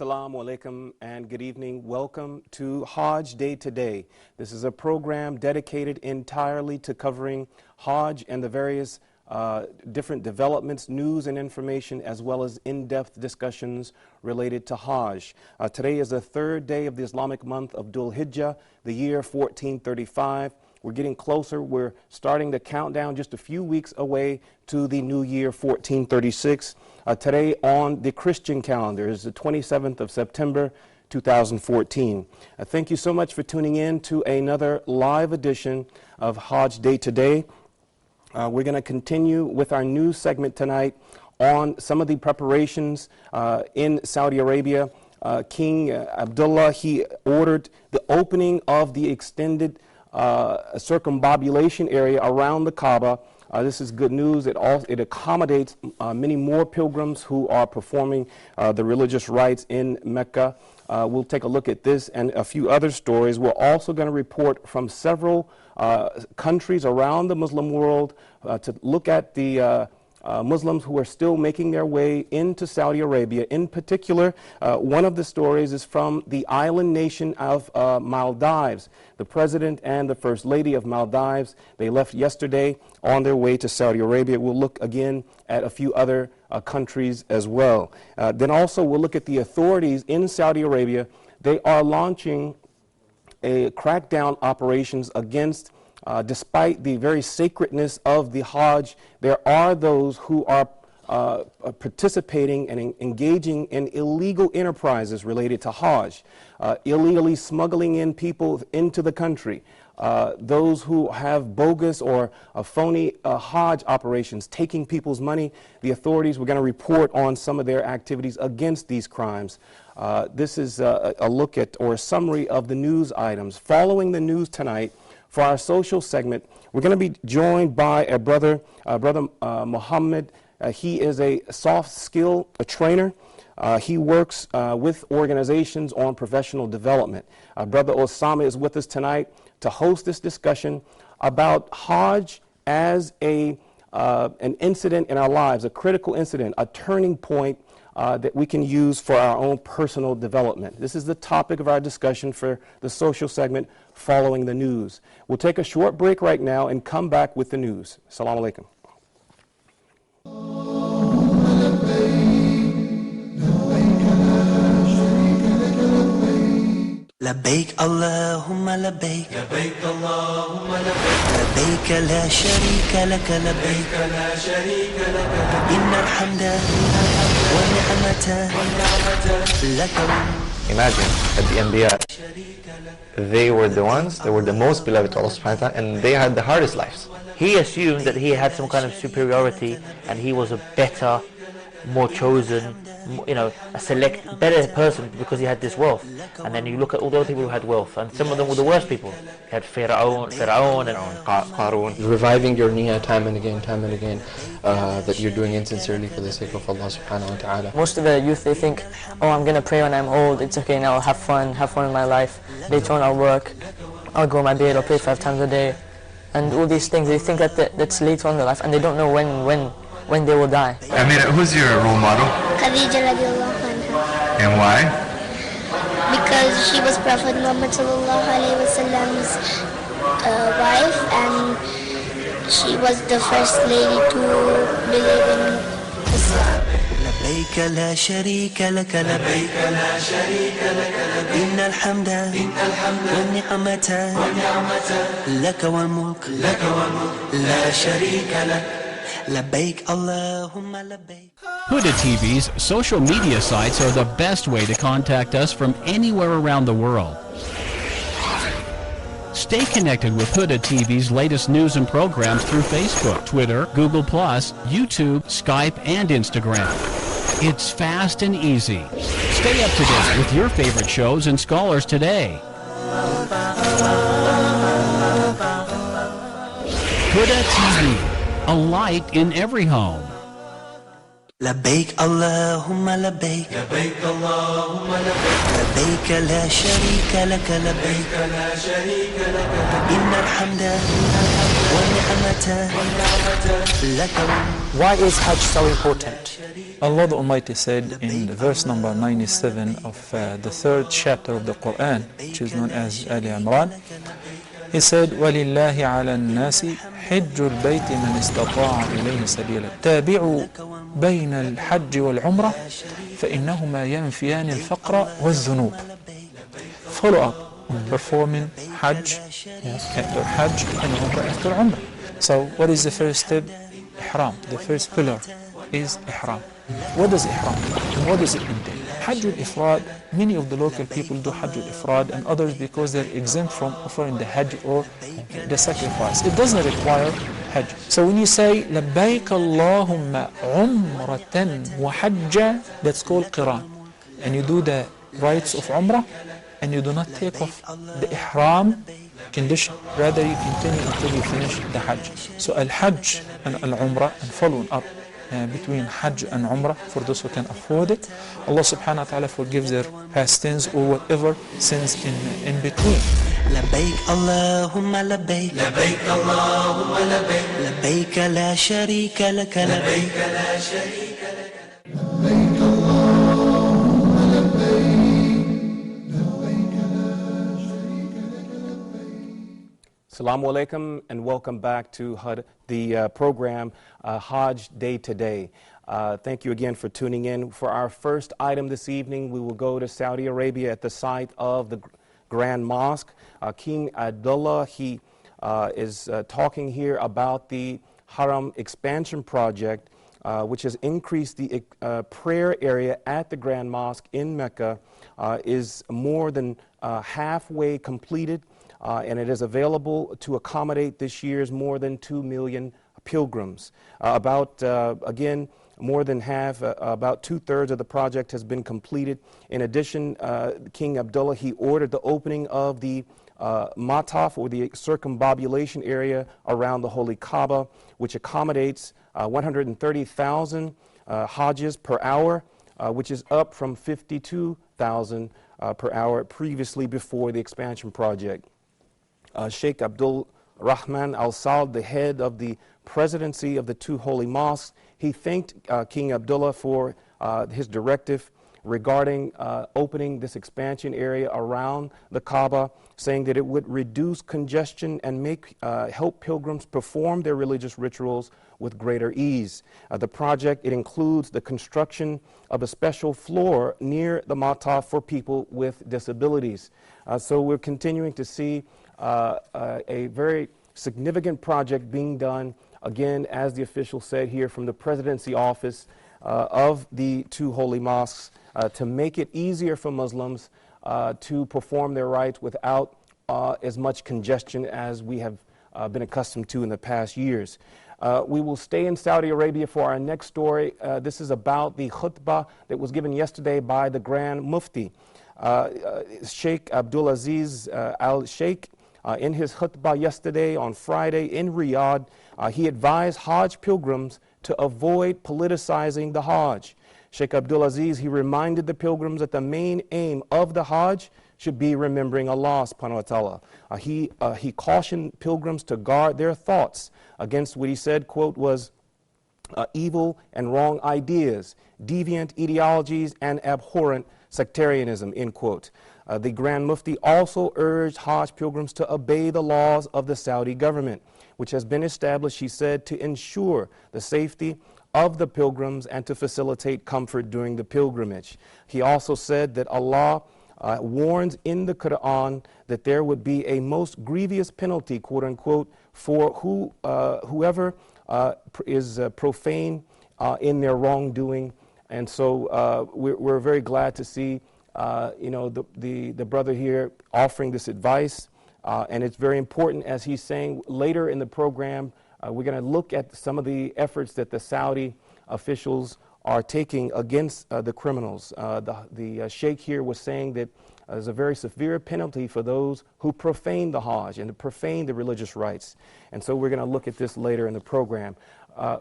Assalamu alaikum and good evening. Welcome to Hajj Day Today. This is a program dedicated entirely to covering Hajj and the various different developments, news and information, as well as in-depth discussions related to Hajj. Today is the third day of the Islamic month of Dhul Hijjah, the year 1435. We're getting closer. We're starting the countdown just a few weeks away to the new year 1436. Today on the Christian calendar is the 27th of September 2014. Thank you so much for tuning in to another live edition of Hajj Day Today. We're going to continue with our news segment tonight on some of the preparations in Saudi Arabia. King Abdullah, he ordered the opening of the extended circumambulation area around the Kaaba. This is good news. It accommodates many more pilgrims who are performing the religious rites in Mecca. We'll take a look at this and a few other stories. We're also going to report from several countries around the Muslim world to look at the Muslims who are still making their way into Saudi Arabia. In particular, one of the stories is from the island nation of Maldives. The president and the first lady of Maldives, they left yesterday on their way to Saudi Arabia. We'll look again at a few other countries as well. Then also we'll look at the authorities in Saudi Arabia. They are launching a crackdown operations against despite the very sacredness of the Hajj, there are those who are participating and engaging in illegal enterprises related to Hajj, illegally smuggling in people into the country, those who have bogus or phony Hajj operations, taking people's money. The authorities were going to report on some of their activities against these crimes. This is a look at or a summary of the news items. Following the news tonight, for our social segment, we're going to be joined by a brother Muhammad. He is a soft skill trainer. He works with organizations on professional development. Brother Osama is with us tonight to host this discussion about Hajj as an incident in our lives, a critical incident, a turning point that we can use for our own personal development. This is the topic of our discussion for the social segment following the news. We'll take a short break right now and come back with the news. Assalamu alaikum. لبيك اللهم لبيك لبيك اللهم لبيك لبيك لا شريك لك لبيك لا شريك لك إن الحمد والنعمة لك. Imagine that the Anbiya, they were the ones that were the most beloved to Allah subhanahu wa ta'ala, and they had the hardest lives. He assumed that he had some kind of superiority and he was a better, more chosen, a better person because he had this wealth. And then you look at all the other people who had wealth, and some of them were the worst people. You had Fir'aun and Qarun. Reviving your niyyah time and again, that you're doing insincerely for the sake of Allah subhanahu wa ta'ala. Most of the youth, they think, oh, I'm going to pray when I'm old, it's okay now, I'll have fun in my life. Later on I'll work, I'll go on my bed, I'll pray 5 times a day. And all these things, they think that that's later on in their life, and they don't know when they will die. Amira, who's your role model? Khadija radiallahu anha. And why? Because she was Prophet Muhammad sallallahu alayhi wa sallam's wife, and she was the first lady to believe in Islam. لبيك لا شريك لك لبيك لا شريك لك إن الحمد والنعمة لك والملك لا شريك لك لبيك اللهم لبيك. Huda TV's social media sites are the best way to contact us from anywhere around the world. Stay connected with Huda TV's latest news and programs through Facebook, Twitter, Google+, YouTube, Skype, and Instagram. It's fast and easy. Stay up to date with your favorite shows and scholars today. Huda TV, a light in every home. لبيك اللهم لبيك لبيك اللهم لبيك لبيك لا شريك لك لبيك لا شريك لك إن الحمد Why is Hajj so important? Allah the Almighty said in verse number 97 of the third chapter of the Quran, which is known as Ali Imran, He said, وَلِلَّهِ عَلَى النَّاسِ حِجُّ الْبَيْتِ مَنِ اسْتَطَاعَ إِلَيْهِ سَبِيلًا تابعوا بين الحج والعمرة فإنهما ينفيان الفقر والذنوب. Follow up performing Hajj after Hajj and Umrah after Umrah. So what is the first step? Ihram. The first pillar is Ihram. What does Ihram mean? What does it entail? Hajj al-Ifrad, many of the local people do Hajj al-Ifrad and others because they're exempt from offering the Hajj or the sacrifice. It doesn't require Hajj. So when you say لبيك اللهم عمرة وحجة, that's called Qiran. And you do the rites of Umrah and you do not take off the Ihram condition. Rather you continue until you finish the Hajj. So Al-Hajj and Al-Umrah and following up between Hajj and Umrah for those who can afford it. Allah subhanahu wa ta'ala forgives their past sins or whatever sins in between. لبيك اللهم لبيك لبيك اللهم لبيك لبيك لا شريك لك لبيك لا شريك لك لبيك اللهم لبيك لبيك لا شريك لك لبيك. Assalamu alaikum and welcome back to the program Hajj Day Today. Thank you again for tuning in. For our first item this evening, we will go to Saudi Arabia at the site of the Grand Mosque. King Abdullah, he is talking here about the Haram expansion project, which has increased the prayer area at the Grand Mosque in Mecca, is more than halfway completed, and it is available to accommodate this year's more than 2 million pilgrims. Again, more than half, about 2/3 of the project has been completed. In addition, King Abdullah, he ordered the opening of the Mataf, or the circumambulation area around the Holy Kaaba, which accommodates 130,000 Hajjs per hour, which is up from 52,000 per hour previously before the expansion project. Sheikh Abdul Rahman Al Saud, the head of the presidency of the two holy mosques, he thanked King Abdullah for his directive regarding opening this expansion area around the Kaaba, saying that it would reduce congestion and help pilgrims perform their religious rituals with greater ease. The project, it includes the construction of a special floor near the Mataf for people with disabilities. So we're continuing to see a very significant project being done, again, as the official said here, from the presidency office of the two holy mosques, to make it easier for Muslims to perform their rites without as much congestion as we have been accustomed to in the past years. We will stay in Saudi Arabia for our next story. This is about the khutbah that was given yesterday by the Grand Mufti. Sheikh Abdulaziz Al Sheikh, in his khutbah yesterday on Friday in Riyadh, he advised Hajj pilgrims to avoid politicizing the Hajj. Sheikh Abdulaziz, he reminded the pilgrims that the main aim of the Hajj should be remembering Allah subhanahu wa ta'ala. He cautioned pilgrims to guard their thoughts against what he said, quote, was evil and wrong ideas, deviant ideologies, and abhorrent sectarianism, end quote. The Grand Mufti also urged Hajj pilgrims to obey the laws of the Saudi government, which has been established, he said, to ensure the safety of the pilgrims and to facilitate comfort during the pilgrimage. He also said that Allah warns in the Quran that there would be a most grievous penalty, quote unquote, for whoever is profane in their wrongdoing. And so we're very glad to see the brother here offering this advice. And it's very important, as he's saying later in the program, we're going to look at some of the efforts that the Saudi officials are taking against the criminals. The sheikh here was saying that there's a very severe penalty for those who profane the Hajj and profane the religious rites. And so we're going to look at this later in the program.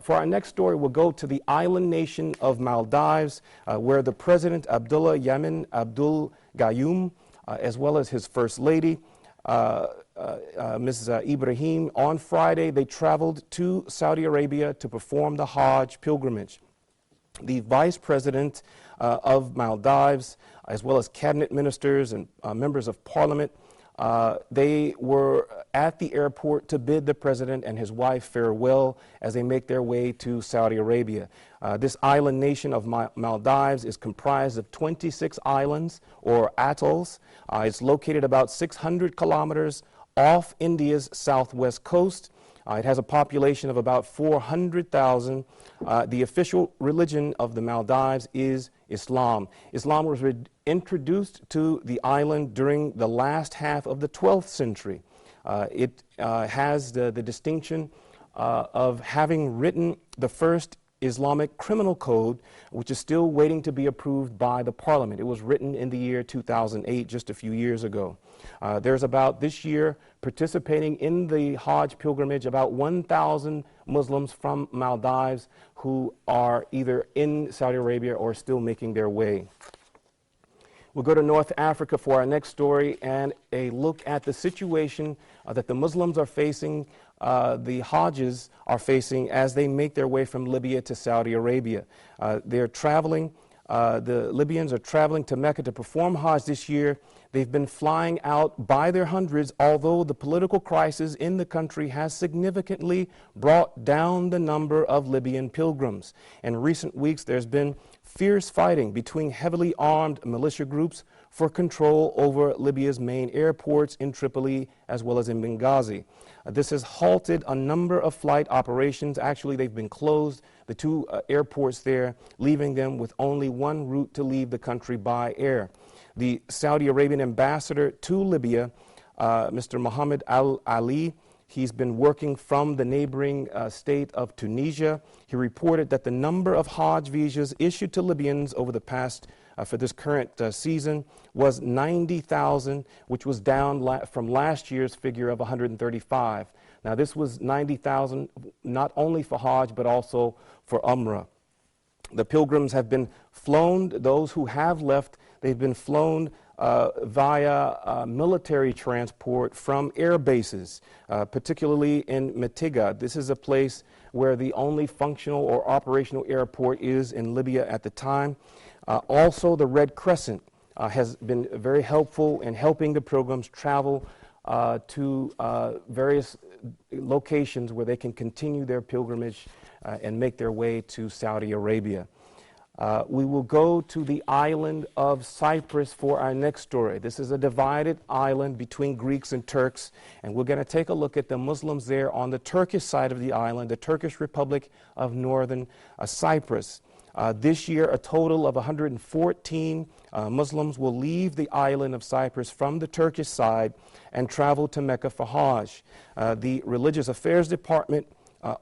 For our next story, we'll go to the island nation of Maldives, where the President Abdullah Yamin Abdul Gayoom, as well as his First Lady, Ms. Ibrahim, on Friday, they traveled to Saudi Arabia to perform the Hajj pilgrimage. The Vice President of Maldives, as well as cabinet ministers and members of parliament, they were at the airport to bid the president and his wife farewell as they make their way to Saudi Arabia. This island nation of Maldives is comprised of 26 islands or atolls. It's located about 600 kilometers off India's southwest coast. It has a population of about 400,000. The official religion of the Maldives is Islam. Islam was introduced to the island during the last half of the 12th century. It has the distinction of having written the first Islamic criminal code, which is still waiting to be approved by the parliament. It was written in the year 2008, just a few years ago. There's about, this year, participating in the Hajj pilgrimage, about 1,000 Muslims from Maldives who are either in Saudi Arabia or still making their way. We'll go to North Africa for our next story and a look at the situation that the Muslims are facing, the Hajjs are facing as they make their way from Libya to Saudi Arabia. They're traveling, the Libyans are traveling to Mecca to perform Hajj this year. They've been flying out by their hundreds, although the political crisis in the country has significantly brought down the number of Libyan pilgrims. In recent weeks, there's been fierce fighting between heavily armed militia groups for control over Libya's main airports in Tripoli as well as in Benghazi. This has halted a number of flight operations. Actually, they've been closed, the two airports there, leaving them with only one route to leave the country by air. The Saudi Arabian ambassador to Libya, Mr. Mohammed Al-Ali, he's been working from the neighboring state of Tunisia. He reported that the number of Hajj visas issued to Libyans over the past, for this current season, was 90,000, which was down from last year's figure of 135. Now, this was 90,000 not only for Hajj, but also for Umrah. The pilgrims have been flown, those who have left, they've been flown via military transport from air bases, particularly in Mitiga. This is a place where the only functional or operational airport is in Libya at the time. Also, the Red Crescent has been very helpful in helping the pilgrims travel to various locations where they can continue their pilgrimage and make their way to Saudi Arabia. We will go to the island of Cyprus for our next story. This is a divided island between Greeks and Turks, and we're going to take a look at the Muslims there on the Turkish side of the island, the Turkish Republic of Northern Cyprus. This year, a total of 114 Muslims will leave the island of Cyprus from the Turkish side and travel to Mecca for Hajj. The Religious Affairs Department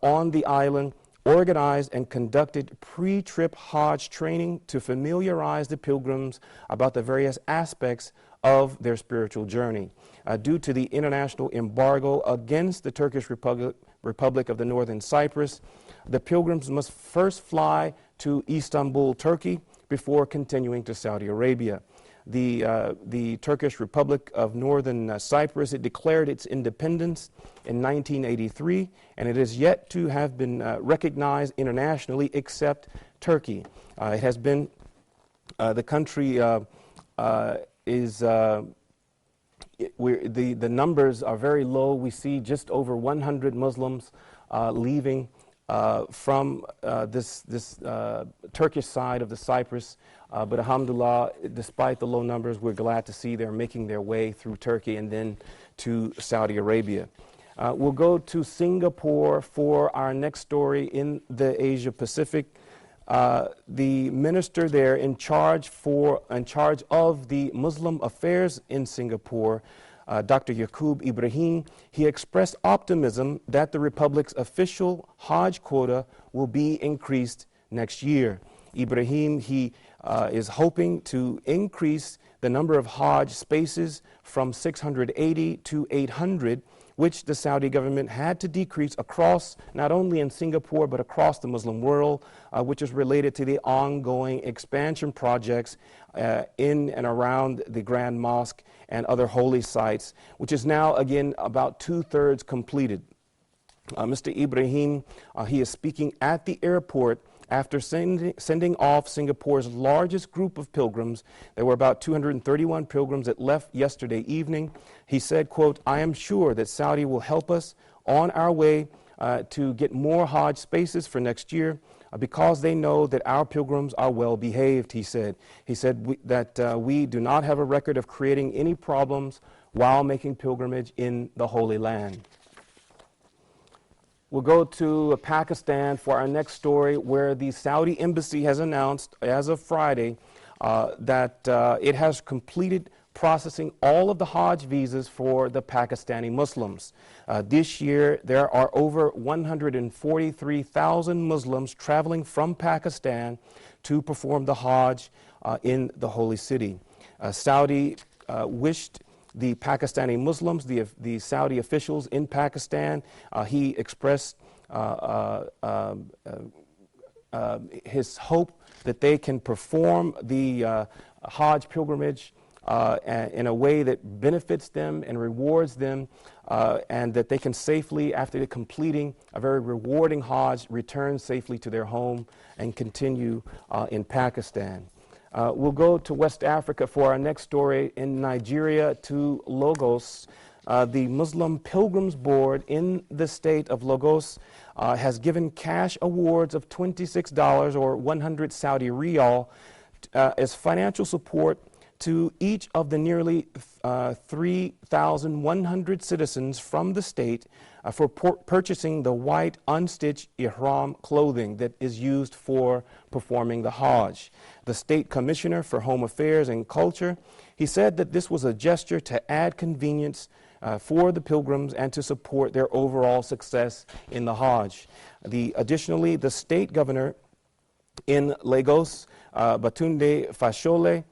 on the island organized and conducted pre-trip Hajj training to familiarize the pilgrims about the various aspects of their spiritual journey. Due to the international embargo against the Turkish Republic of the Northern Cyprus, the pilgrims must first fly to Istanbul, Turkey, before continuing to Saudi Arabia. The Turkish Republic of Northern Cyprus, it declared its independence in 1983, and it is yet to have been recognized internationally except Turkey. It has been, the country is, the numbers are very low. We see just over 100 Muslims leaving from this Turkish side of the Cyprus. But alhamdulillah, despite the low numbers, we're glad to see they're making their way through Turkey and then to Saudi Arabia. We'll go to Singapore for our next story in the Asia Pacific. The minister there in charge of the Muslim affairs in Singapore, Dr. Yaqub Ibrahim, he expressed optimism that the Republic's official Hajj quota will be increased next year. Ibrahim, he is hoping to increase the number of Hajj spaces from 680 to 800, which the Saudi government had to decrease across, not only in Singapore, but across the Muslim world, which is related to the ongoing expansion projects in and around the Grand Mosque and other holy sites, which is now, again, about 2/3 completed. Mr. Ibrahim, he is speaking at the airport after sending off Singapore's largest group of pilgrims. There were about 231 pilgrims that left yesterday evening. He said, quote, "I am sure that Saudi will help us on our way to get more Hajj spaces for next year because they know that our pilgrims are well behaved," he said. He said that we do not have a record of creating any problems while making pilgrimage in the Holy Land. We'll go to Pakistan for our next story, where the Saudi embassy has announced as of Friday that it has completed processing all of the Hajj visas for the Pakistani Muslims. This year, there are over 143,000 Muslims traveling from Pakistan to perform the Hajj in the holy city. Saudi wished the Pakistani Muslims, the Saudi officials in Pakistan, he expressed his hope that they can perform the Hajj pilgrimage in a way that benefits them and rewards them, and that they can safely, after completing a very rewarding Hajj, return safely to their home and continue in Pakistan. We'll go to West Africa for our next story. In Nigeria, to Lagos. The Muslim Pilgrims Board in the state of Lagos has given cash awards of $26 or 100 Saudi riyal as financial support to each of the nearly 3,100 citizens from the state for purchasing the white unstitched ihram clothing that is used for performing the Hajj. The State Commissioner for Home Affairs and Culture, he said that this was a gesture to add convenience for the pilgrims and to support their overall success in the Hajj. Additionally, the state governor in Lagos, Batunde Fashola,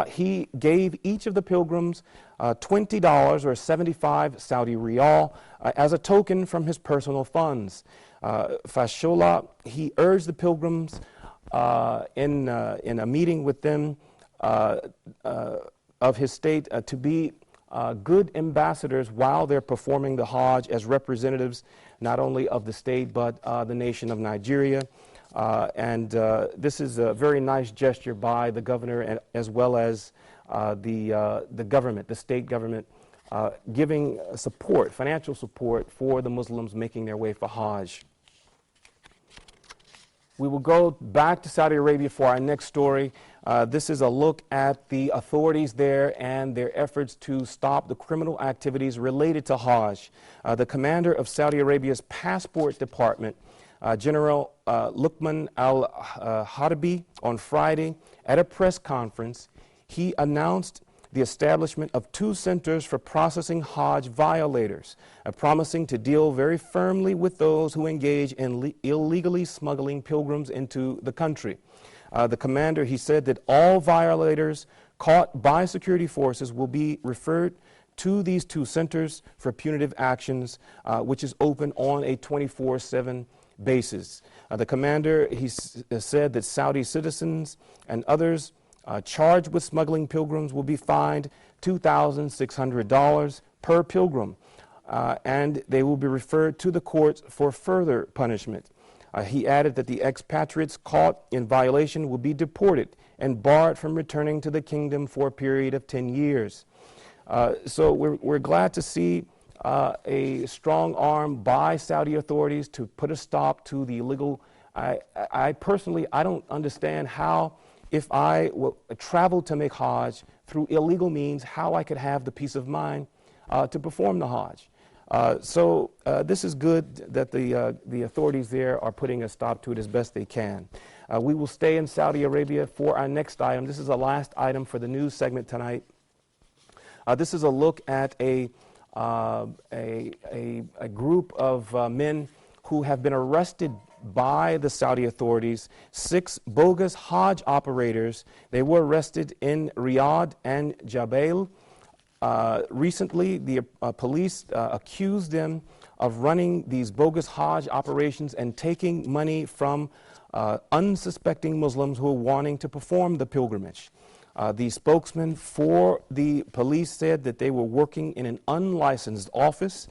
he gave each of the pilgrims $20 or 75 Saudi riyal as a token from his personal funds. Fashola, he urged the pilgrims in a meeting with them of his state to be good ambassadors while they're performing the Hajj as representatives not only of the state but the nation of Nigeria. This is a very nice gesture by the governor and as well as the government, the state government, giving support, financial support for the Muslims making their way for Hajj. We will go back to Saudi Arabia for our next story. This is a look at the authorities there and their efforts to stop the criminal activities related to Hajj. The commander of Saudi Arabia's passport department, General Luqman al-Harbi, on Friday at a press conference, he announced the establishment of 2 centers for processing Hajj violators, promising to deal very firmly with those who engage in illegally smuggling pilgrims into the country. The commander, he said that all violators caught by security forces will be referred to these 2 centers for punitive actions, which is open on a 24/7 basis. The commander, he said that Saudi citizens and others charged with smuggling pilgrims will be fined $2,600 per pilgrim, and they will be referred to the courts for further punishment. He added that the expatriates caught in violation will be deported and barred from returning to the kingdom for a period of 10 years. So we're glad to see a strong arm by Saudi authorities to put a stop to the illegal. I personally, I don't understand how, if I will travel to make Hajj through illegal means, how I could have the peace of mind to perform the Hajj. So this is good that the authorities there are putting a stop to it as best they can. We will stay in Saudi Arabia for our next item. This is the last item for the news segment tonight. This is a look at a group of men who have been arrested by the Saudi authorities. 6 bogus Hajj operators. They were arrested in Riyadh and Jabal Recently, the police accused them of running these bogus Hajj operations and taking money from unsuspecting Muslims who are wanting to perform the pilgrimage. The spokesman for the police said that they were working in an unlicensed office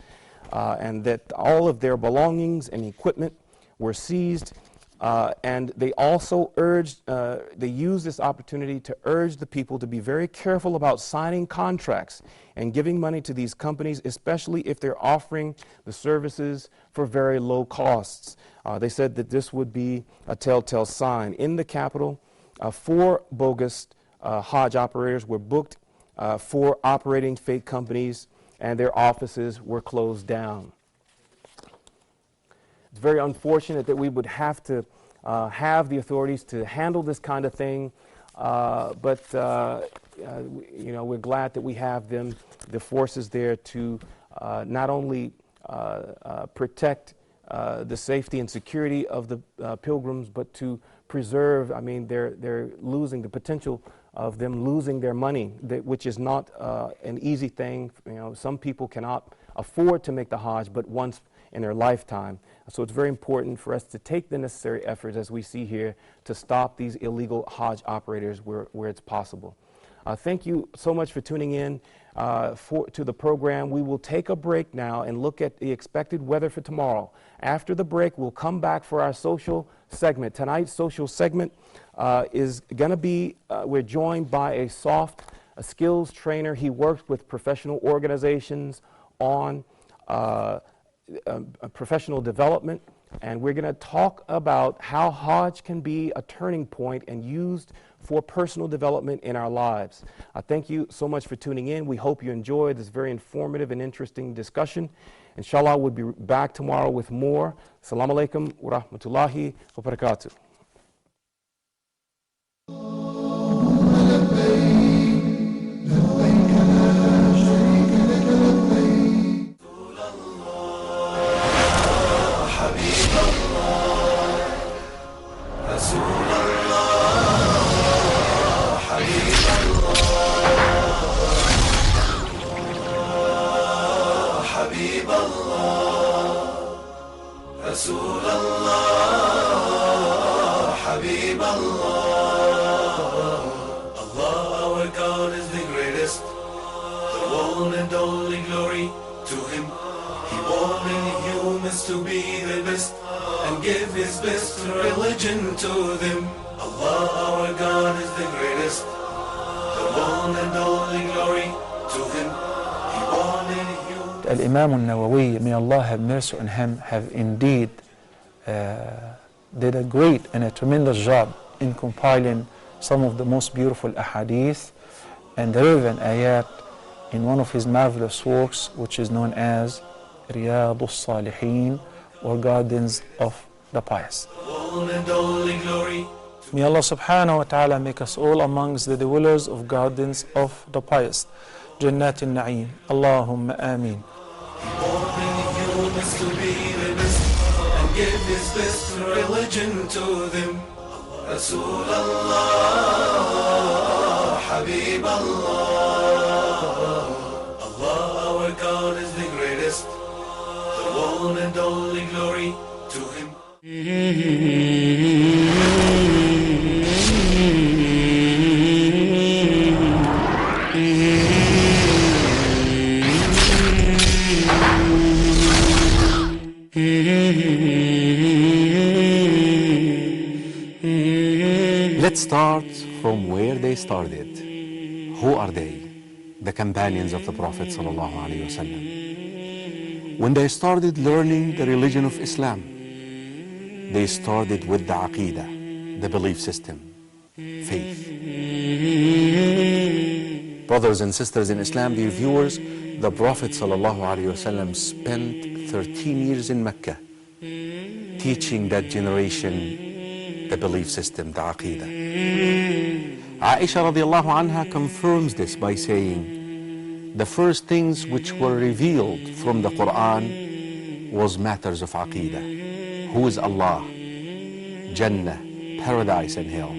and that all of their belongings and equipment were seized. And they also urged, they used this opportunity to urge the people to be very careful about signing contracts and giving money to these companies, especially if they're offering the services for very low costs. They said that this would be a telltale sign. In the capital, 4 bogus Hajj operators were booked for operating fake companies, and their offices were closed down. It's very unfortunate that we would have to have the authorities to handle this kind of thing, but you know, we're glad that we have them, the forces there to not only protect the safety and security of the pilgrims, but to preserve. I mean, they're losing the potential of them losing their money, which is not an easy thing. You know, some people cannot afford to make the Hajj but once in their lifetime. So it's very important for us to take the necessary efforts, as we see here, to stop these illegal Hajj operators where it's possible. Thank you so much for tuning in to the program. We will take a break now and look at the expected weather for tomorrow. After the break, we'll come back for our social segment. Tonight's social segment is going to be, we're joined by a skills trainer. He works with professional organizations on professional development, and we're going to talk about how Hajj can be a turning point and used for personal development in our lives. Thank you so much for tuning in. We hope you enjoyed this very informative and interesting discussion. Inshallah, we'll be back tomorrow with more. Assalamu alaikum wa rahmatullahi wa barakatuh. رسول الله حبيب الله Allah, our God is the greatest, the one and only glory to him. He wanted humans to be the best and give his best religion to them. Allah, our God is the greatest, the one and only glory to him. He wanted humans. Al-Imam al-Nawawi, may Allah have mercy on him, have indeed did a great and a tremendous job in compiling some of the most beautiful ahadith and the relevant ayat in one of his marvelous works, which is known as Riyadus Salihin, or Gardens of the Pious. May Allah subhanahu wa ta'ala make us all amongst the dwellers of Gardens of the Pious. Jannat al-Na'im. Allahumma ameen. Give his best religion to them. Rasul Allah, Habib Allah. Allah, our God is the greatest, the one and only glory to him. Let's start from where they started. Who are they? The companions of the Prophet ﷺ. When they started learning the religion of Islam, they started with the Aqidah, the belief system, faith. Brothers and sisters in Islam, dear viewers, the Prophet ﷺ spent 13 years in Mecca teaching that generation the belief system, the Aqidah. Aisha radiallahu anha confirms this by saying, the first things which were revealed from the Quran was matters of Aqidah. Who is Allah? Jannah, paradise and hell.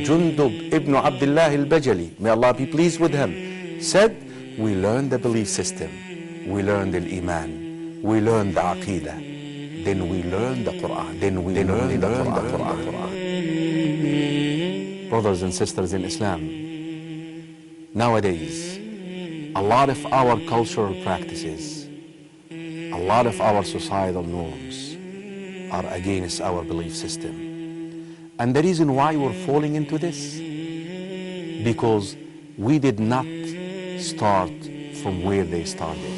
Jundub ibn Abdullah al-Bajali, may Allah be pleased with him, said, we learn the belief system, we learn the Iman, we learn the Aqidah, then we learn the Quran, then we learn the Quran. Brothers and sisters in Islam, nowadays, a lot of our cultural practices, a lot of our societal norms are against our belief system. And the reason why we're falling into this, because we did not start from where they started.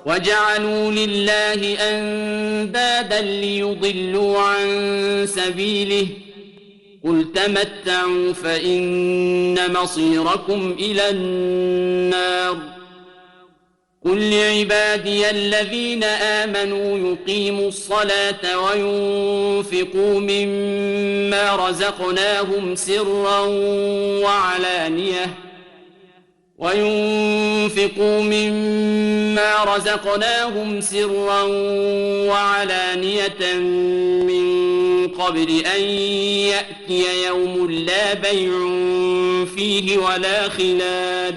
وجعلوا لله أندادا ليضلوا عن سبيله قل تمتعوا فإن مصيركم إلى النار قل لعبادي الذين آمنوا يقيموا الصلاة وينفقوا مما رزقناهم سرا وعلانية من قبل أن يأتي يوم لا بيع فيه ولا خلال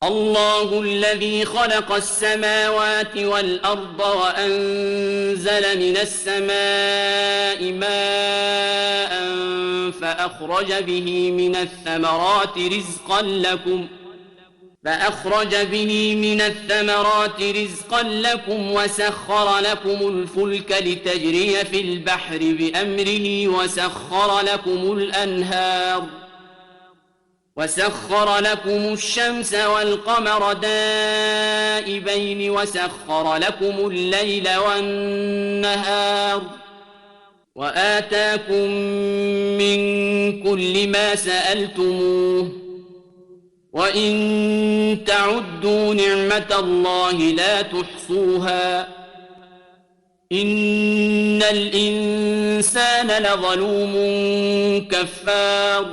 الله الذي خلق السماوات والأرض وأنزل من السماء ماء فأخرج به من الثمرات رزقا لكم وسخر لكم الفلك لتجري في البحر بأمره وسخر لكم الشمس والقمر دائبين وسخر لكم الليل والنهار وآتاكم من كل ما سألتموه وإن تعدوا نعمة الله لا تحصوها إن الإنسان لظلوم كفار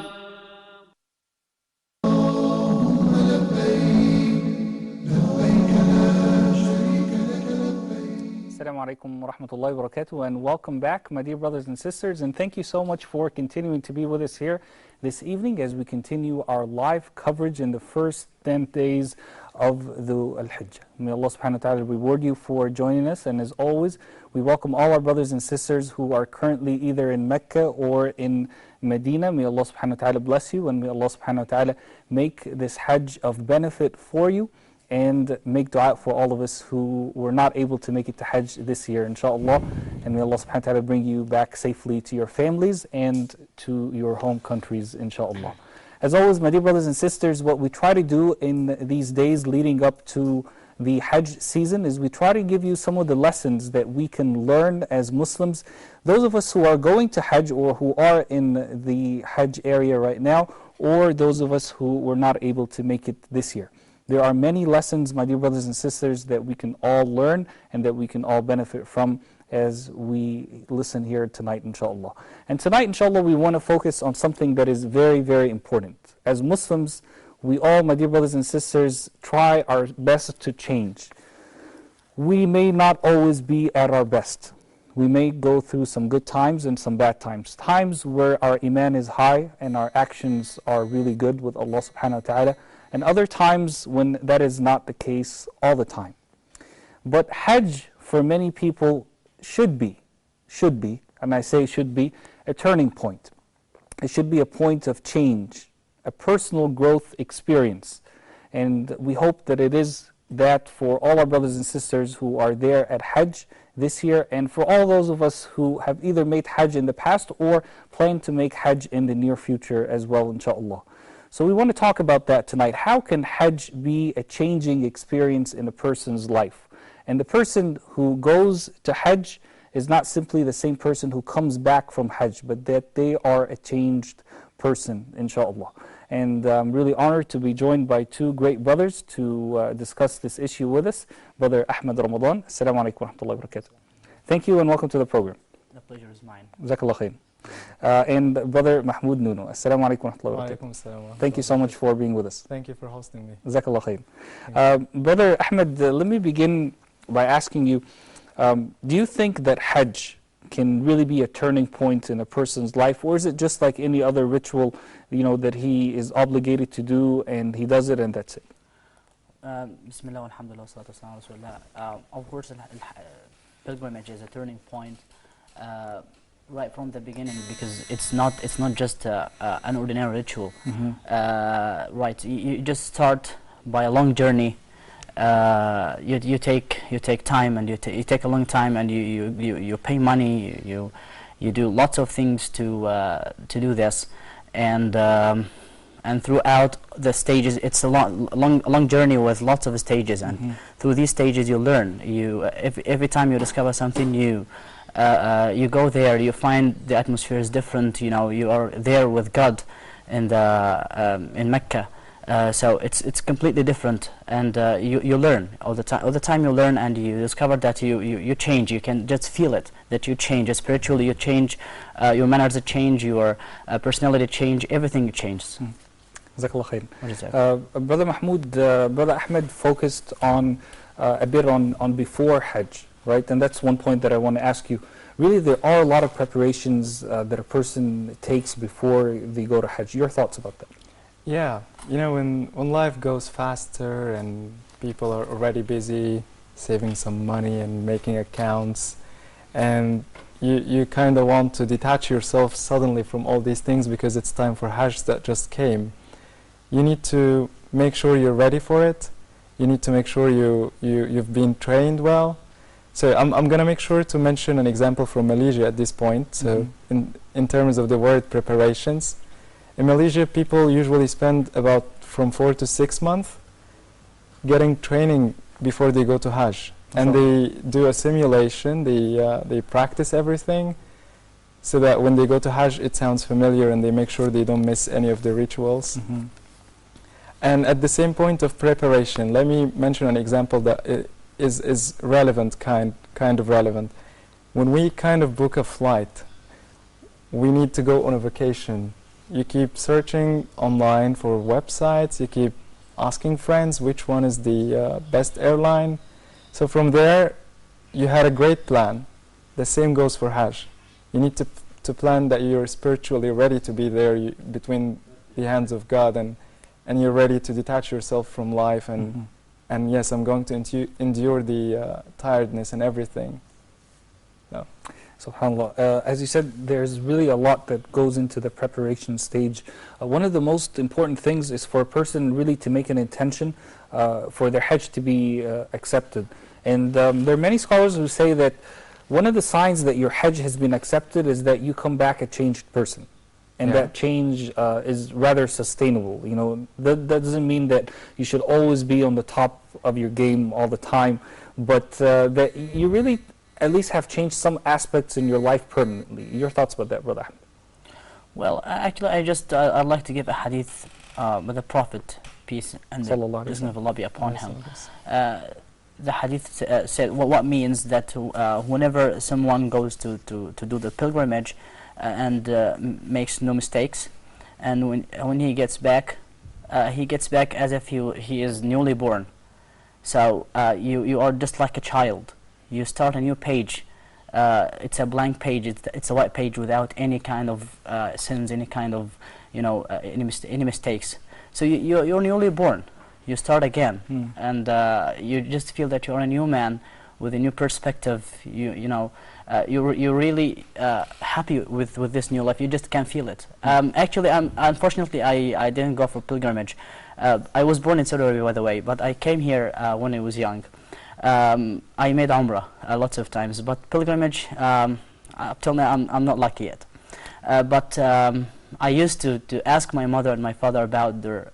Assalamu alaikum wa rahmatullahi wa barakatuh, and welcome back, my dear brothers and sisters, and thank you so much for continuing to be with us here this evening as we continue our live coverage in the first 10 days of the Al-Hajj. May Allah subhanahu wa ta'ala reward you for joining us, and as always, we welcome all our brothers and sisters who are currently either in Mecca or in Medina. May Allah subhanahu wa ta'ala bless you, and may Allah subhanahu wa ta'ala make this Hajj of benefit for you, and make dua for all of us who were not able to make it to Hajj this year, inshallah. And may Allah subhanahu wa ta'ala bring you back safely to your families and to your home countries, inshallah. As always, my dear brothers and sisters, what we try to do in these days leading up to the Hajj season is we try to give you some of the lessons that we can learn as Muslims. Those of us who are going to Hajj or who are in the Hajj area right now, or those of us who were not able to make it this year. There are many lessons, my dear brothers and sisters, that we can all learn and that we can all benefit from as we listen here tonight, inshallah. And tonight, inshallah, we want to focus on something that is very, very important. As Muslims, we all, my dear brothers and sisters, try our best to change. We may not always be at our best. We may go through some good times and some bad times. Times where our iman is high and our actions are really good with Allah subhanahu wa ta'ala, and other times when that is not the case all the time. But Hajj for many people should be, and I say should be, a turning point. It should be a point of change, a personal growth experience. And we hope that it is that for all our brothers and sisters who are there at Hajj this year, and for all those of us who have either made Hajj in the past or plan to make Hajj in the near future as well, inshallah. So we want to talk about that tonight. How can Hajj be a changing experience in a person's life? And the person who goes to Hajj is not simply the same person who comes back from Hajj, but that they are a changed person, inshallah. And I'm really honored to be joined by two great brothers to discuss this issue with us. Brother Ahmed Ramadan, Assalamu alaikum wa rahmatullahi wa barakatuh. Thank you and welcome to the program. The pleasure is mine. Jazakallah khair. And Brother Mahmoud Nuno, Assalamu alaikum wa rahmatullahi wa barakatuh. Thank you so much for being with us. Thank you for hosting me. Jazakallah khair. Brother Ahmed, let me begin by asking you, do you think that Hajj can really be a turning point in a person's life, or is it just like any other ritual, that he is obligated to do and he does it and that's it? Bismillah, alhamdulillah, salatu wassalamu ala rasulillah. Of course, pilgrimage is a turning point right from the beginning, because it's not just an ordinary ritual. Right, you just start by a long journey. You take time, and you take a long time, and you pay money. You do lots of things to do this, and throughout the stages, it's a long journey with lots of stages, and through these stages you learn. Every time you discover something new, you go there, you find the atmosphere is different. You are there with God in Mecca. So it's completely different, and you learn all the time. All the time you learn, and you discover that you change. You can just feel it, that you change. Spiritually you change, your manners change, your personality change, everything changes. Jazakallah khair. Brother Mahmoud, Brother Ahmed focused on a bit on before Hajj, right? And that's one point that I want to ask you. Really, there are a lot of preparations that a person takes before they go to Hajj. Your thoughts about that? Yeah, when life goes faster and people are already busy saving some money and making accounts, and you kind of want to detach yourself suddenly from all these things because it's time for Hajj that just came. You need to make sure you're ready for it. You need to make sure you've been trained well. So I'm going to make sure to mention an example from Malaysia at this point. So in terms of the word preparations, in Malaysia, people usually spend about from 4 to 6 months getting training before they go to Hajj. And they do a simulation, they practice everything, so that when they go to Hajj it sounds familiar, and they make sure they don't miss any of the rituals. And at the same point of preparation, let me mention an example that is relevant, kind of relevant. When we kind of book a flight, we need to go on a vacation. You keep searching online for websites, you keep asking friends which one is the best airline. So from there, you had a great plan. The same goes for Hajj. You need to plan that you're spiritually ready to be there between the hands of God, and you're ready to detach yourself from life, and yes, I'm going to endure the tiredness and everything. No. SubhanAllah. As you said, there's really a lot that goes into the preparation stage. One of the most important things is for a person really to make an intention for their Hajj to be accepted. And there are many scholars who say that one of the signs that your Hajj has been accepted is that you come back a changed person. And that change is rather sustainable. That doesn't mean that you should always be on the top of your game all the time, but that you really at least have changed some aspects in your life permanently. Your thoughts about that, Brother Ahmed? Well, actually, I'd like to give a hadith with the Prophet, peace and the blessing of Allah be upon him. The hadith said, what means that whenever someone goes to do the pilgrimage and makes no mistakes, and when he gets back as if he is newly born. So you are just like a child. You start a new page. It's a blank page. It's a white page without any kind of sins, any kind of any mistakes. So you're newly born. You start again, and you just feel that you're a new man with a new perspective. you're really happy with this new life. You just can feel it. Actually, unfortunately, I didn't go for pilgrimage. I was born in Saudi Arabia, by the way, but I came here when I was young. I made Umrah lots of times, but pilgrimage, up till now, I'm not lucky yet. But I used to ask my mother and my father about their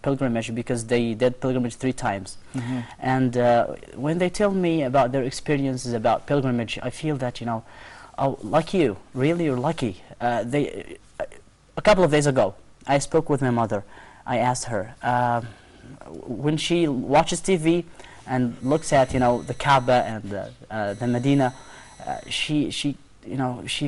pilgrimage, because they did pilgrimage 3 times. And when they tell me about their experiences about pilgrimage, I feel that, you know, oh, like you, really, you're lucky. A couple of days ago, I spoke with my mother. I asked her, when she watches TV and looks at, you know, the Kaaba and the Medina, she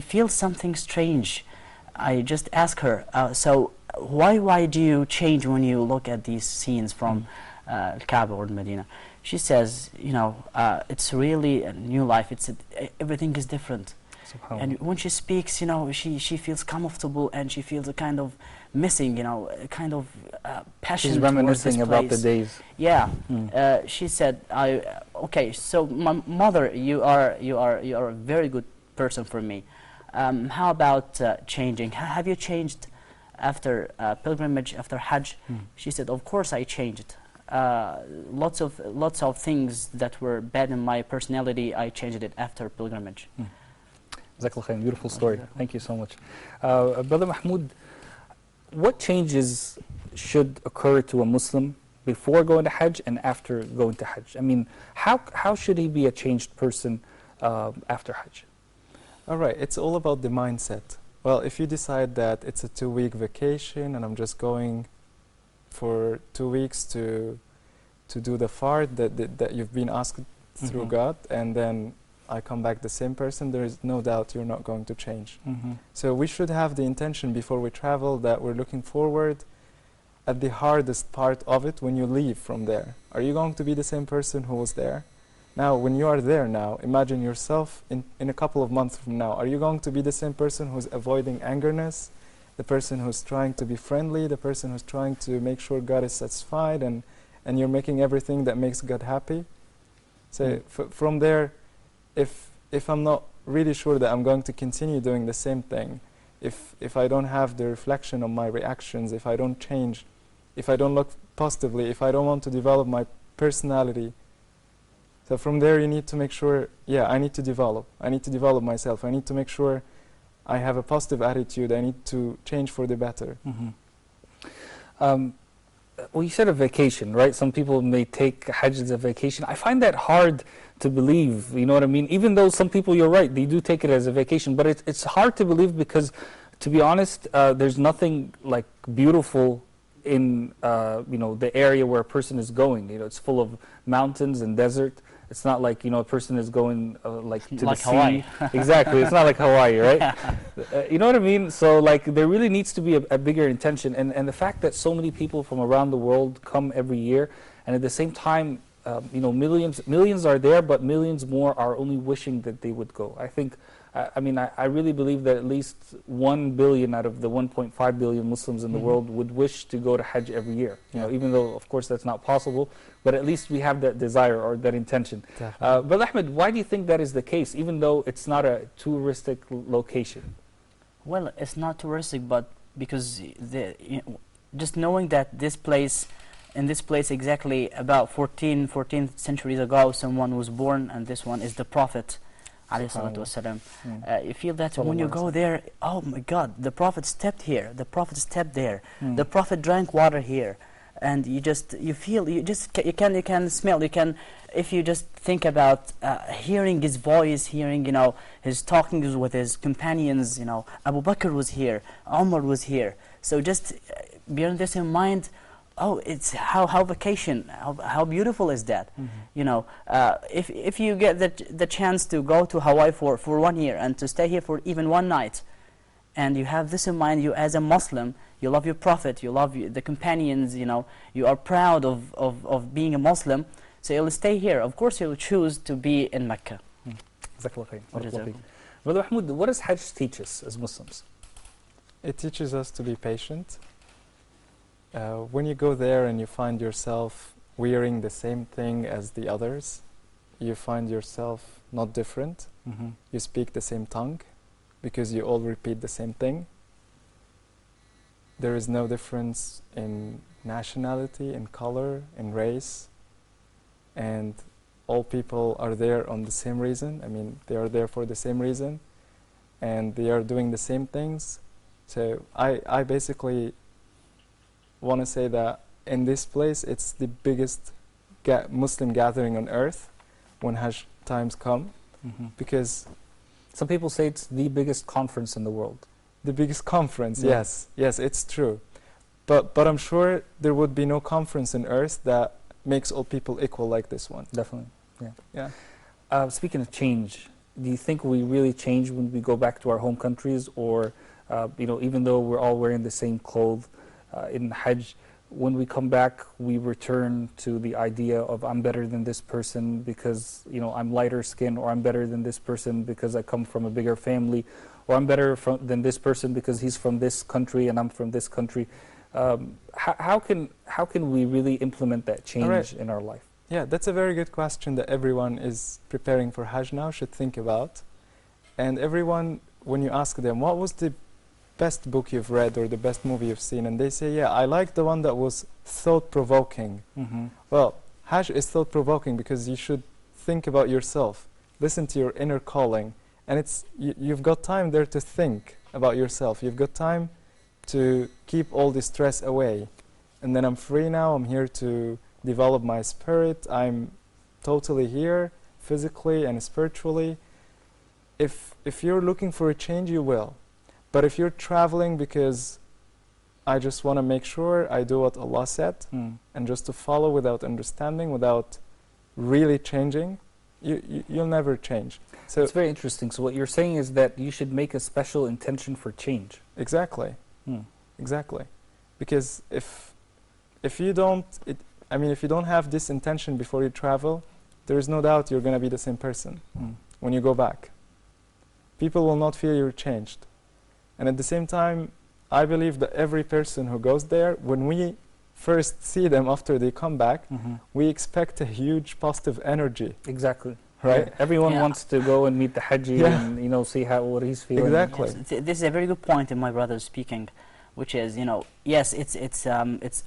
feels something strange. I just ask her, so why do you change when you look at these scenes from Kaaba or Medina? She says, you know, it's really a new life. Everything is different. And when she speaks, you know, she feels comfortable, and she feels a kind of missing, you know, a kind of passion. She's reminiscing about the days. Yeah. She said, okay, so my mother, you are a very good person for me. How about changing? Have you changed after pilgrimage, after Hajj? She said, of course I changed. Lots of things that were bad in my personality, I changed it after pilgrimage. Beautiful story. Thank you so much. Brother Mahmoud, what changes should occur to a Muslim before going to Hajj and after going to Hajj? I mean, how should he be a changed person after Hajj? All right, it's all about the mindset. Well, if you decide that it's a 2-week vacation and I'm just going for 2 weeks to do the fard that you've been asked through God, and then I come back the same person, there is no doubt you're not going to change. So we should have the intention before we travel that we're looking forward at the hardest part of it when you leave from there. Are you going to be the same person who was there? Now, when you are there now, imagine yourself in a couple of months from now. Are you going to be the same person who's avoiding angerness, the person who's trying to be friendly, the person who's trying to make sure God is satisfied, and you're making everything that makes God happy? So from there, if I'm not really sure that I'm going to continue doing the same thing, if I don't have the reflection of my reactions, if I don't change, if I don't look positively, if I don't want to develop my personality, so from there you need to make sure, I need to develop myself. I need to make sure I have a positive attitude. I need to change for the better. Well, you said a vacation, right? Some people may take Hajj as a vacation. I find that hard to believe, you know what I mean? Even though some people, you're right, they do take it as a vacation, but it's hard to believe because, to be honest, there's nothing like beautiful in the area where a person is going. You know, it's full of mountains and desert. It's not like, a person is going like to the Hawaii. sea. Exactly, it's not like Hawaii, right? You know what I mean? So like there really needs to be a bigger intention, and the fact that so many people from around the world come every year, and at the same time, millions are there, but millions more are only wishing that they would go. I think, I really believe that at least 1 billion out of the 1.5 billion Muslims in the world would wish to go to Hajj every year. You know, even though, of course, that's not possible, but at least we have that desire or that intention. But Ahmed, why do you think that is the case, even though it's not a touristic location? Well, it's not touristic, but because just knowing that in this place exactly about 14th centuries ago, someone was born, and this one is the Prophet. You feel that when you go there, oh my God, the Prophet stepped here, the Prophet stepped there, the Prophet drank water here, and you can smell, if you just think about hearing his voice, hearing his talking with his companions, Abu Bakr was here, Umar was here, so just bearing this in mind. Oh, it's how vacation, how beautiful is that? If you get the chance to go to Hawaii for 1 year and to stay here for even one night, and you have this in mind, you as a Muslim, you love your Prophet, you love the companions, you are proud of being a Muslim, so you'll stay here. Of course, you'll choose to be in Mecca. Brother Mahmoud, what does Hajj teach us as Muslims? It teaches us to be patient. When you go there and you find yourself wearing the same thing as the others, you find yourself not different. You speak the same tongue because you all repeat the same thing. There is no difference in nationality, in color, in race, and all people are there on the same reason. I mean, they are there for the same reason, and they are doing the same things. So I basically want to say that in this place, it's the biggest Muslim gathering on earth when Hajj times come, because some people say it's the biggest conference in the world. The biggest conference, yes, it's true. But I'm sure there would be no conference on earth that makes all people equal like this one. Definitely, yeah. Speaking of change, do you think we really change when we go back to our home countries, or even though we're all wearing the same clothes in Hajj, when we come back, we return to the idea of I'm better than this person because I'm lighter skinned, or I'm better than this person because I come from a bigger family, or I'm better than this person because he's from this country and I'm from this country. How can we really implement that change in our life? Yeah, that's a very good question that everyone is preparing for Hajj now should think about. And everyone, when you ask them, what was the best book you've read or the best movie you've seen, and they say, yeah, I like the one that was thought-provoking. Well, Hajj is thought-provoking because you should think about yourself, listen to your inner calling, and you've got time there to think about yourself. You've got time to keep all the stress away. And then I'm free now, I'm here to develop my spirit, I'm totally here, physically and spiritually. If you're looking for a change, you will. But if you're traveling because I just want to make sure I do what Allah said, and just to follow without understanding, without really changing, you'll never change. So it's very interesting. So what you're saying is that you should make a special intention for change. Exactly. Exactly. Because if you don't have this intention before you travel, there is no doubt you're going to be the same person when you go back. People will not feel you're changed. And at the same time, I believe that every person who goes there, when we first see them after they come back, we expect a huge positive energy. Exactly. Right? Yeah. Everyone wants to go and meet the Hajji and see what he's feeling. Exactly. Yes, this is a very good point in my brother speaking, which is, yes, it's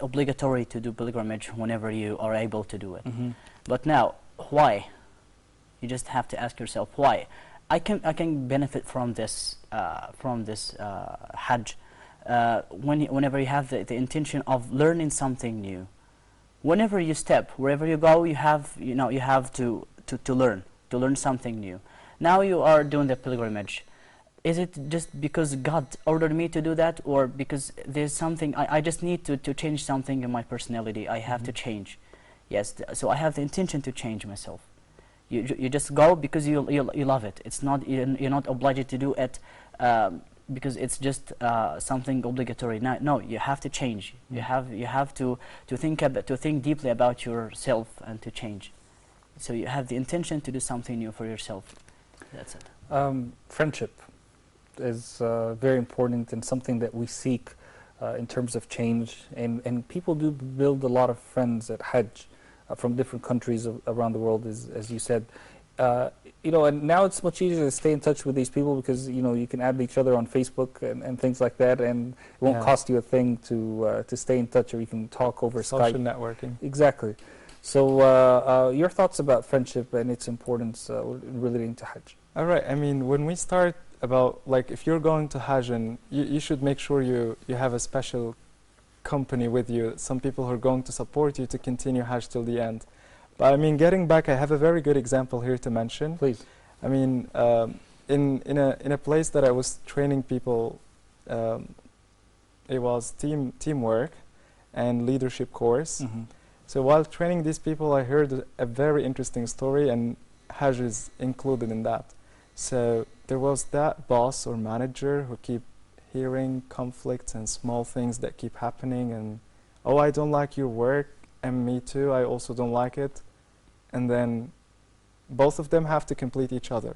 obligatory to do pilgrimage whenever you are able to do it. But now, why? You just have to ask yourself why. I can benefit from this Hajj whenever you have the intention of learning something new. Whenever you step, wherever you go, you have to learn something new. Now you are doing the pilgrimage. Is it just because God ordered me to do that, or because there's something I just need to change something in my personality? I have to change. Yes, so I have the intention to change myself. You just go because you love it. It's not you're not obliged to do it because it's just something obligatory. No, you have to change. You have to think deeply about yourself and to change. So you have the intention to do something new for yourself. That's it. Friendship is very important and something that we seek in terms of change. And people do build a lot of friends at Hajj. From different countries around the world, as you said, and now it's much easier to stay in touch with these people because you can add each other on Facebook and things like that, and it won't cost you a thing to stay in touch, or you can talk over Skype. Social networking. Exactly. So your thoughts about friendship and its importance relating to Hajj? All right. I mean, when we start about if you're going to Hajj, and you should make sure you have a special company with you, some people who are going to support you to continue Hajj till the end. But I mean, getting back, I have a very good example here to mention. Please. I mean, in a place that I was training people, it was teamwork and leadership course. So while training these people, I heard a very interesting story, and Hajj is included in that. So there was that boss or manager who keep hearing conflicts and small things that keep happening, and oh, I don't like your work, and me too, I also don't like it. And then both of them have to complete each other.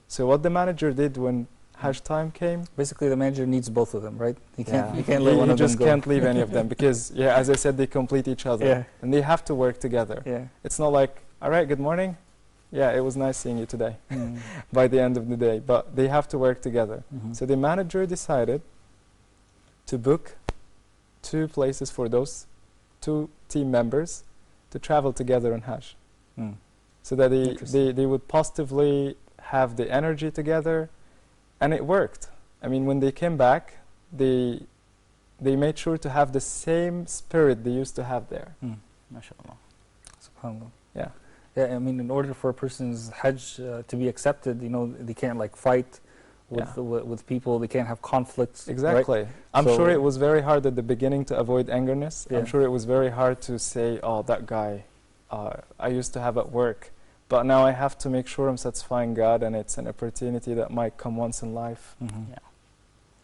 So what the manager did when Hajj time came, basically the manager needs both of them, right? You can't let one of them go. You just can't leave any of them because as I said, they complete each other and they have to work together. It's not like, all right, good morning, yeah, it was nice seeing you today by the end of the day, but they have to work together. So the manager decided to book 2 places for those 2 team members to travel together on Hajj. So that they would positively have the energy together, and it worked. I mean, when they came back, they made sure to have the same spirit they used to have there. MashaAllah. SubhanAllah. Yeah. Yeah, I mean, in order for a person's Hajj to be accepted, you know, they can't like fight with people, they can't have conflicts. Exactly. Right? I'm sure it was very hard at the beginning to avoid angerness. I'm sure it was very hard to say, oh, that guy I used to have at work. But now I have to make sure I'm satisfying God, and it's an opportunity that might come once in life. Yeah.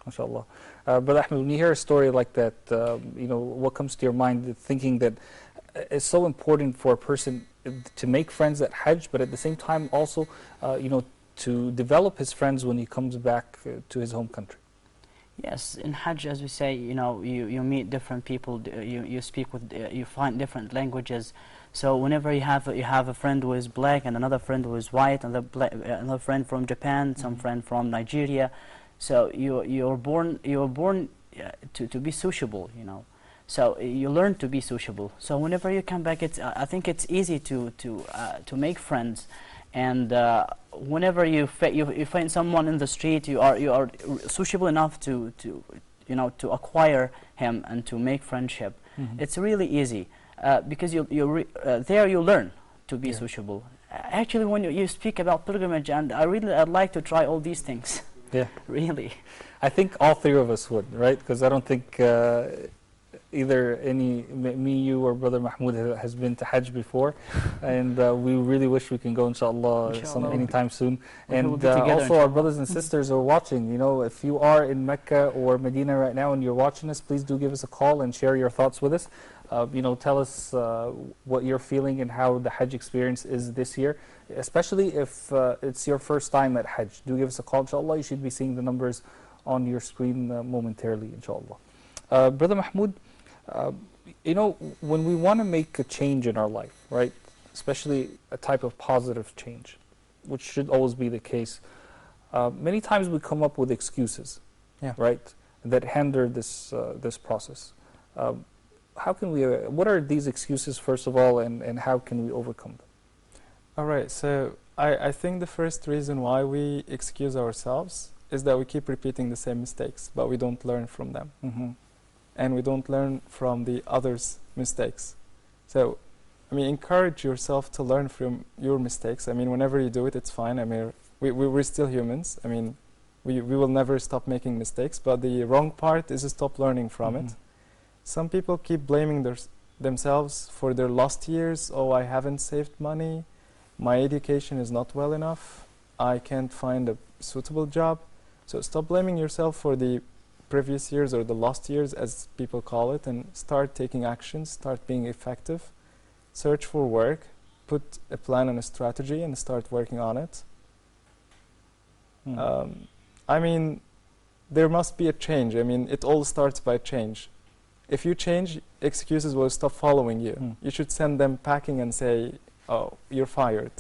MashaAllah. Brother Ahmed, when you hear a story like that, you know, what comes to your mind, thinking that it's so important for a person to make friends at Hajj, but at the same time also, you know, to develop his friends when he comes back to his home country? Yes, in Hajj, as we say, you know, you meet different people, you speak with, you find different languages. So whenever you have a friend who is black and another friend who is white, another friend from Japan, some friend from Nigeria, so you're born to be sociable, you know. So you learn to be sociable. So whenever you come back, I think it's easy to make friends. And whenever you find someone in the street, you are sociable enough to you know, to acquire him and to make friendship. It's really easy because there you learn to be sociable. Actually, when you speak about pilgrimage, and I'd like to try all these things. Yeah, really. I think all 3 of us would, right? Because I don't think either me, you, or Brother Mahmoud has been to Hajj before, and we really wish we can go, inshallah, anytime soon. And also our brothers and sisters are watching. You know, if you are in Mecca or Medina right now and you're watching us, please do give us a call and share your thoughts with us. You know, tell us what you're feeling and how the Hajj experience is this year, especially if it's your first time at Hajj. Do give us a call, inshallah. You should be seeing the numbers on your screen momentarily, inshallah. Brother Mahmoud, you know, when we want to make a change in our life, right, especially a type of positive change, which should always be the case, many times we come up with excuses, right, that hinder this process. How can we, what are these excuses, first of all, and how can we overcome them? All right, so I think the first reason why we excuse ourselves is that we keep repeating the same mistakes, but we don't learn from them. And we don't learn from the others' mistakes. So, I mean, encourage yourself to learn from your mistakes. I mean, whenever you do it, it's fine. I mean, we're still humans. I mean, we will never stop making mistakes, but the wrong part is to stop learning from it. Some people keep blaming themselves for their lost years. Oh, I haven't saved money. My education is not well enough. I can't find a suitable job. So stop blaming yourself for the previous years, or the lost years as people call it, and start taking actions, start being effective, search for work, put a plan and a strategy and start working on it. I mean, there must be a change. I mean, it all starts by change. If you change, excuses will stop following you. You should send them packing and say, oh, you're fired.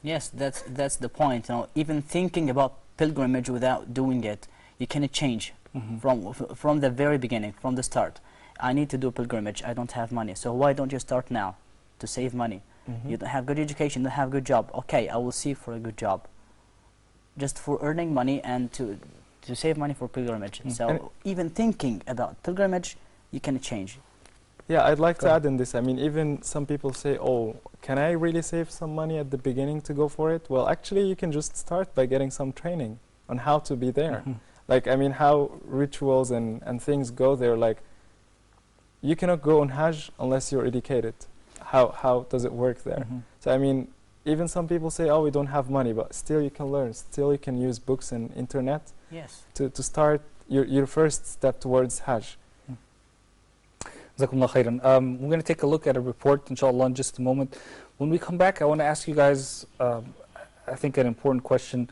Yes, that's the point. You know, even thinking about pilgrimage without doing it, you cannot change. From the very beginning, from the start. I need to do pilgrimage. I don't have money. So why don't you start now to save money? You don't have good education, you don't have good job. Okay, I will seek for a good job. Just for earning money and to save money for pilgrimage. So even thinking about pilgrimage, you can change. Yeah, I'd like to add in this. I mean, even some people say, oh, can I really save some money at the beginning to go for it? Well, actually, you can just start by getting some training on how to be there. Like, I mean, how rituals and things go there. Like, you cannot go on Hajj unless you're educated. How does it work there? So, I mean, even some people say, oh, we don't have money, but still you can learn. Still you can use books and internet to start your first step towards Hajj. Jazakumullah khairan. We're going to take a look at a report, inshallah, in just a moment. When we come back, I want to ask you guys, I think, an important question.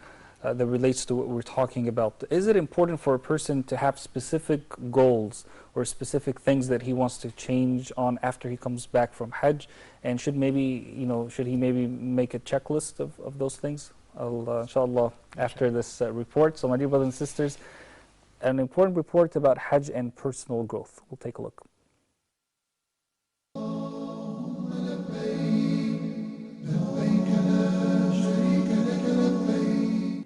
that relates to what we're talking about. Is it important for a person to have specific goals or specific things that he wants to change on after he comes back from Hajj? And should should he maybe make a checklist of those things? Inshallah, after this report. So my dear brothers and sisters, an important report about Hajj and personal growth. We'll take a look.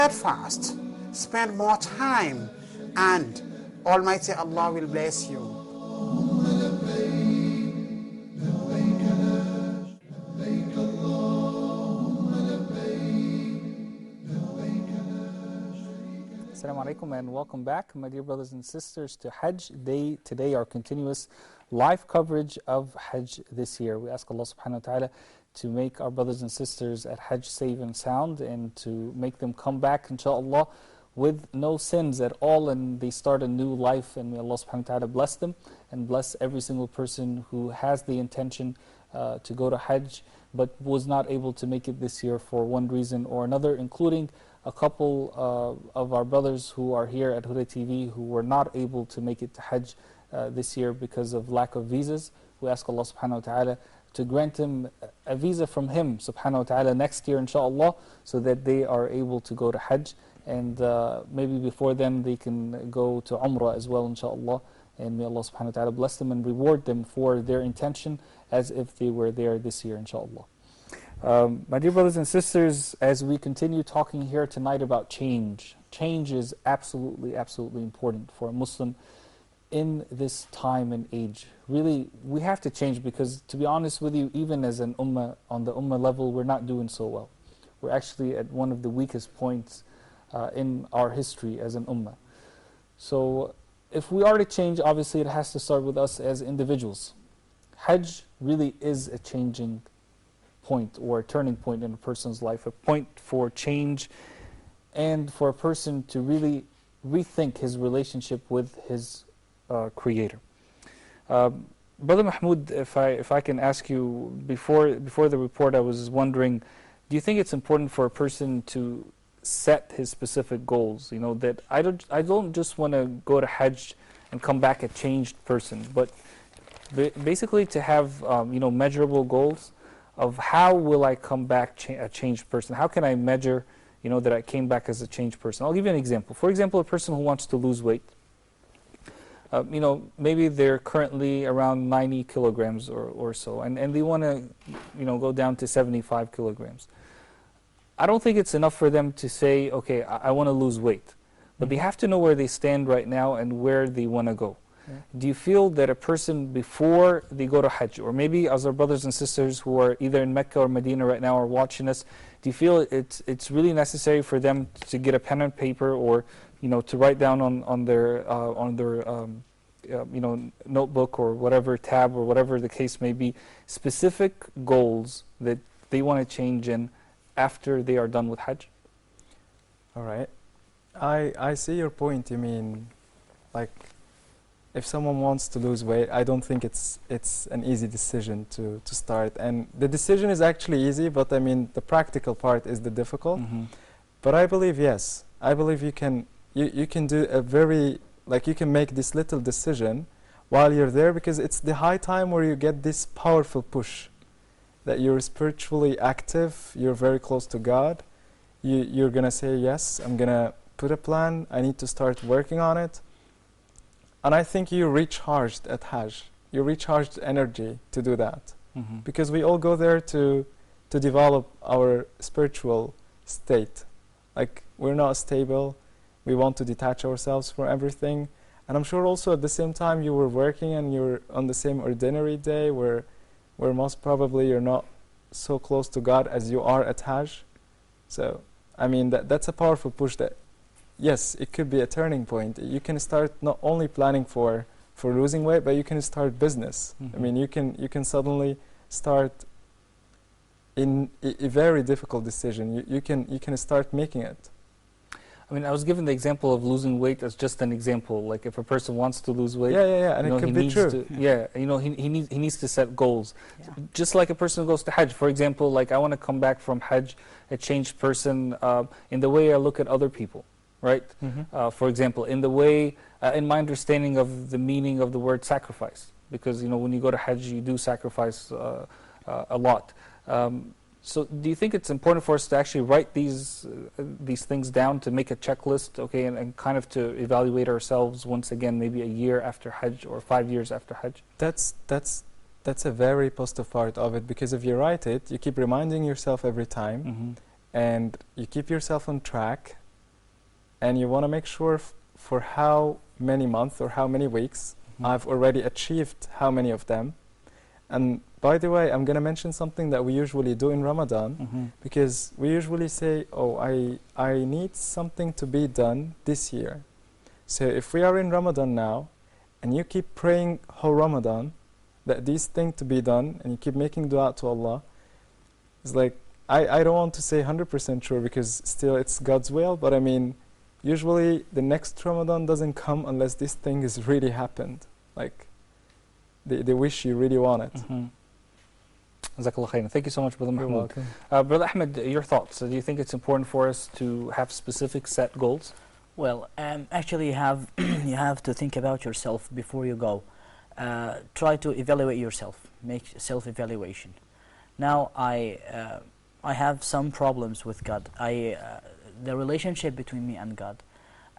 Fast, spend more time, and Almighty Allah will bless you. Assalamu alaikum and welcome back, my dear brothers and sisters, to Hajj Day. Today, our continuous live coverage of Hajj this year. We ask Allah subhanahu wa ta'ala to make our brothers and sisters at Hajj safe and sound, and to make them come back, inshallah, with no sins at all, and they start a new life. And may Allah subhanahu wa ta'ala bless them and bless every single person who has the intention to go to Hajj but was not able to make it this year for one reason or another, including a couple of our brothers who are here at Huda TV who were not able to make it to Hajj this year because of lack of visas. We ask Allah subhanahu wa ta'ala to grant him a visa from him subhanahu wa ta'ala next year, inshallah, so that they are able to go to Hajj, and maybe before then they can go to Umrah as well, inshallah. And may Allah subhanahu wa ta'ala bless them and reward them for their intention as if they were there this year, inshallah. My dear brothers and sisters, as we continue talking here tonight about change, change is absolutely, absolutely important for a Muslim in this time and age. Really, we have to change, because to be honest with you, even as an ummah, on the ummah level, we're not doing so well. We're actually at one of the weakest points in our history as an ummah. So if we are to change, obviously it has to start with us as individuals. Hajj really is a changing point or a turning point in a person's life, a point for change and for a person to really rethink his relationship with his Creator. Brother Mahmoud, if I can ask you, before the report, I was wondering, do you think it's important for a person to set his specific goals? You know, that I don't just want to go to Hajj and come back a changed person, but basically to have measurable goals of how will I come back a changed person? How can I measure that I came back as a changed person? I'll give you an example. For example, a person who wants to lose weight. Maybe they're currently around 90 kilograms or so, and they want to, go down to 75 kilograms. I don't think it's enough for them to say, okay, I want to lose weight. But they have to know where they stand right now and where they want to go. Yeah. Do you feel that a person, before they go to Hajj, or maybe as our brothers and sisters who are either in Mecca or Medina right now are watching us, do you feel it's really necessary for them to get a pen and paper, or to write down on their notebook or whatever, tab or whatever the case may be, specific goals that they want to change in after they are done with Hajj? All right. I see your point. You mean, like, if someone wants to lose weight, I don't think it's an easy decision to start. And the decision is actually easy, but I mean, the practical part is the difficult. Mm-hmm. But I believe, yes, I believe you can do a very, like, you can make this little decision while you're there, because it's the high time where you get this powerful push that you're spiritually active, you're very close to God. You're going to say, yes, I'm going to put a plan, I need to start working on it. And I think you recharged at Hajj. You recharged energy to do that. Mm-hmm. Because we all go there to develop our spiritual state. Like, we're not stable, we want to detach ourselves from everything. And I'm sure also at the same time you were working and you're on the same ordinary day where most probably you're not so close to God as you are at Hajj. So, I mean, that's a powerful push that, yes, it could be a turning point. You can start not only planning for losing weight, but you can start business. Mm-hmm. I mean, you can suddenly start in a very difficult decision. You can start making it. I mean, I was given the example of losing weight as just an example. Like if a person wants to lose weight, and you know, it could he be needs true. to, you know, he needs to set goals. Just like a person who goes to Hajj, for example, like I want to come back from Hajj a changed person in the way I look at other people, right? For example, in the way, in my understanding of the meaning of the word sacrifice, because you know when you go to Hajj, you do sacrifice a lot. So do you think it's important for us to actually write these things down to make a checklist, okay, and kind of to evaluate ourselves once again, maybe a year after Hajj or 5 years after Hajj? That's a very positive part of it, because if you write it, you keep reminding yourself every time, and you keep yourself on track, and you want to make sure for how many months or how many weeks I've already achieved how many of them. And by the way, I'm going to mention something that we usually do in Ramadan, because we usually say, oh, I need something to be done this year. So if we are in Ramadan now, and you keep praying whole Ramadan, that these things to be done, and you keep making dua to Allah, it's like, I don't want to say 100% sure, because still it's God's will, but I mean, usually the next Ramadan doesn't come unless this thing has really happened. Like, they wish you really want it. Jazakallah khairan. Thank you so much, Brother You're Mahmoud. welcome. Brother Ahmed, your thoughts? Do you think it's important for us to have specific set goals? Well, actually, you have you have to think about yourself before you go. Try to evaluate yourself. Make self-evaluation. Now, I have some problems with God. The relationship between me and God.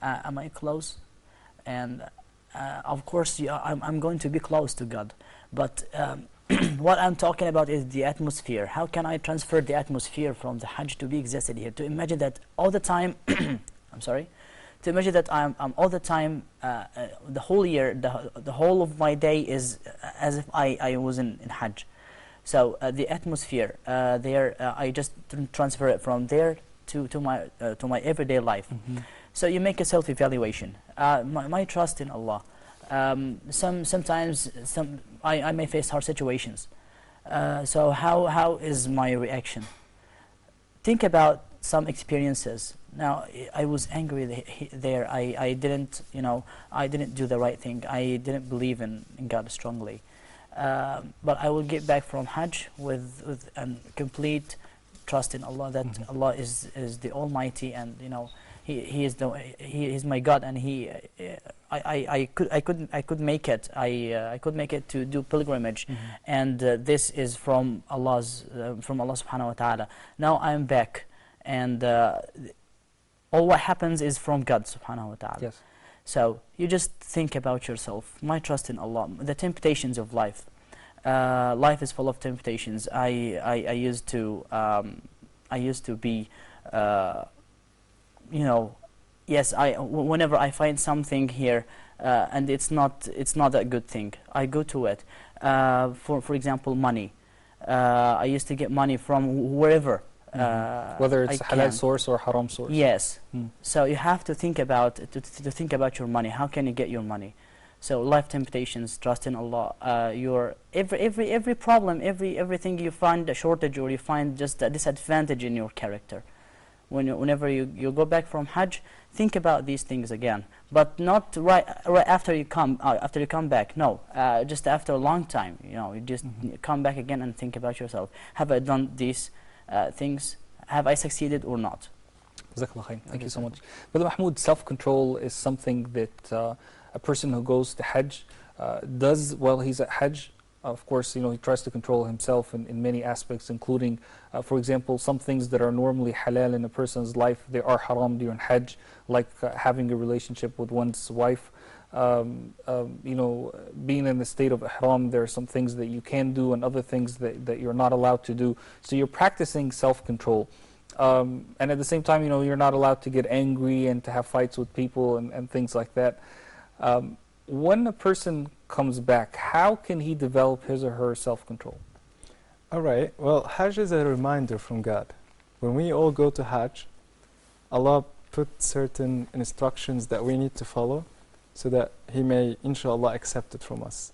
Am I close? And of course, I'm going to be close to God. But what I'm talking about is the atmosphere. How can I transfer the atmosphere from the Hajj to be existed here? To imagine that all the time, I'm sorry, to imagine that I'm all the time, the whole year, the whole of my day is as if I was in Hajj. So the atmosphere there, I just transfer it from there to my everyday life. So you make a self-evaluation. My trust in Allah. Sometimes I may face hard situations. So how is my reaction? Think about some experiences. Now I was angry there. I didn't, I didn't do the right thing. I didn't believe in God strongly. But I will get back from Hajj with a complete trust in Allah, that Allah is the Almighty, and He is my God, and I could make it. I could make it to do pilgrimage, and this is from Allah Subhanahu wa Taala. Now I'm back, and all what happens is from God Subhanahu wa Taala. Yes. So you just think about yourself. My trust in Allah. The temptations of life. Life is full of temptations. I used to be. Yes, whenever I find something here and it's not a good thing, I go to it. For example, money. I used to get money from wherever. Whether it's a halal source or haram source. Yes. So you have to think about think about your money. How can you get your money? So life temptations, trust in Allah. Your every problem, everything you find a shortage, or you find just a disadvantage in your character. Whenever you go back from Hajj, think about these things again, but not right after you come back. No, just after a long time. You just come back again and think about yourself. Have I done these things? Have I succeeded or not? Jazakallah khair. Thank you so much. Brother Mahmoud, self-control is something that a person who goes to Hajj does while he's at Hajj. Of course, he tries to control himself in many aspects, including, for example, some things that are normally halal in a person's life, they are haram during Hajj, like having a relationship with one's wife. Being in the state of ihram, there are some things that you can do and other things that you're not allowed to do. So you're practicing self-control. And at the same time, you're not allowed to get angry and to have fights with people and things like that. When a person comes back, how can he develop his or her self-control? All right. Well, Hajj is a reminder from God. When we all go to Hajj, Allah put certain instructions that we need to follow so that He may, inshallah, accept it from us.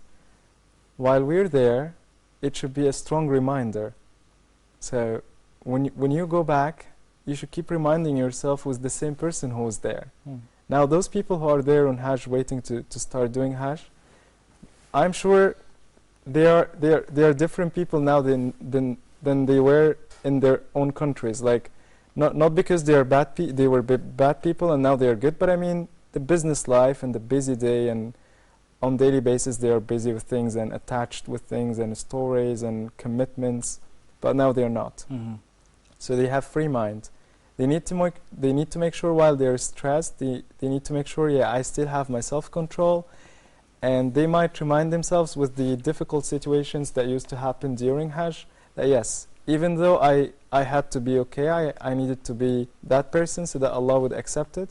While we're there, it should be a strong reminder. So when you go back, keep reminding yourself who's the same person who was there. Now those people who are there on Hajj waiting to start doing Hajj, I'm sure they are different people now than they were in their own countries. Like, not because they are they were bad people and now they are good, but I mean the business life and the busy day, and on daily basis they are busy with things and attached with things and stories and commitments, but now they are not. So they have free mind. They need to make sure while they're stressed, they need to make sure, yeah, I still have my self-control. And they might remind themselves with the difficult situations that used to happen during Hajj, that yes, even though I had to be okay, I needed to be that person so that Allah would accept it.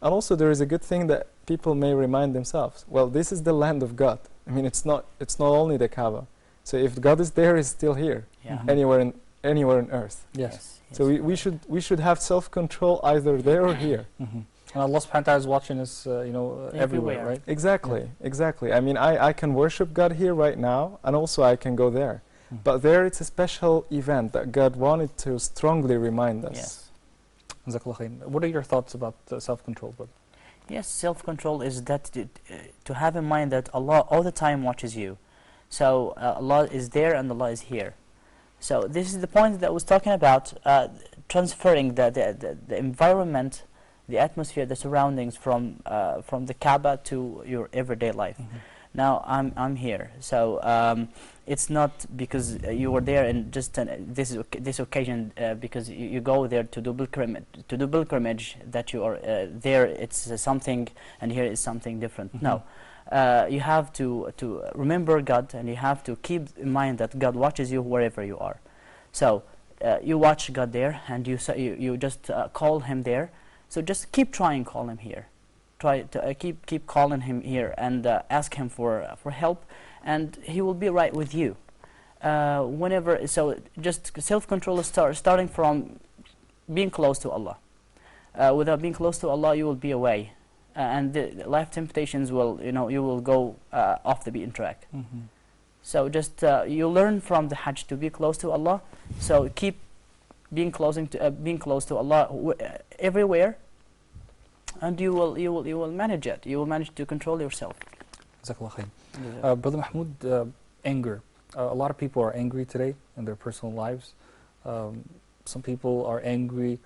And also there is a good thing that people may remind themselves, well, this is the land of God. I mean, it's not only the Kaaba. So if God is there, He's still here, anywhere on earth. Yes. So we should have self-control either there or here. And Allah subhanahu wa ta'ala is watching us, everywhere, right? Exactly, exactly. I mean, I can worship God here right now, and also I can go there. But there it's a special event that God wanted to strongly remind us. Yes. Jazakallah khair. What are your thoughts about self-control, brother? Yes, self-control is that to have in mind that Allah all the time watches you. So Allah is there and Allah is here. So this is the point that I was talking about, transferring the environment, the atmosphere, the surroundings from the Kaaba to your everyday life. Now I'm here, so it's not because you were there and just this occasion because you go there to do pilgrimage that you are there. It's something, and here is something different. No, you have to remember God, and you have to keep in mind that God watches you wherever you are. So you watch God there, and you just call Him there. So just keep trying, call Him here. Try to keep calling Him here and ask Him for help, and He will be right with you. Whenever, so just self-control is starting from being close to Allah. Without being close to Allah, you will be away, and the life temptations will, you will go off the beaten track. So just you learn from the Hajj to be close to Allah. So keep being close to Allah everywhere, and you will manage it. You will manage to control yourself. Jazakallah khair. Brother Mahmoud, anger. A lot of people are angry today in their personal lives. Some people are angry,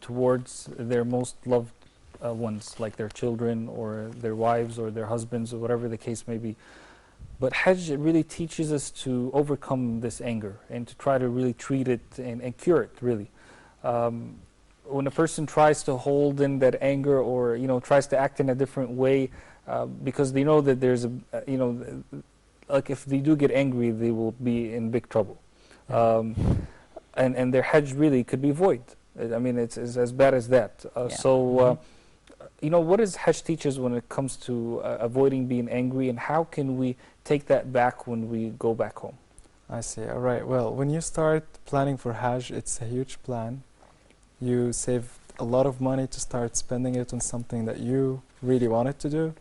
towards their most loved ones, like their children or their wives or their husbands or whatever the case may be. But Hajj really teaches us to overcome this anger and to try to really treat it and cure it, really. When a person tries to hold in that anger or, tries to act in a different way, because they know that there's like if they do get angry, they will be in big trouble. And their Hajj really could be void. I mean, it's as bad as that. So, what does Hajj teach us when it comes to avoiding being angry, and how can we take that back when we go back home? I see. All right. Well, when you start planning for Hajj, it's a huge plan. You save a lot of money to start spending it on something that you really wanted to do.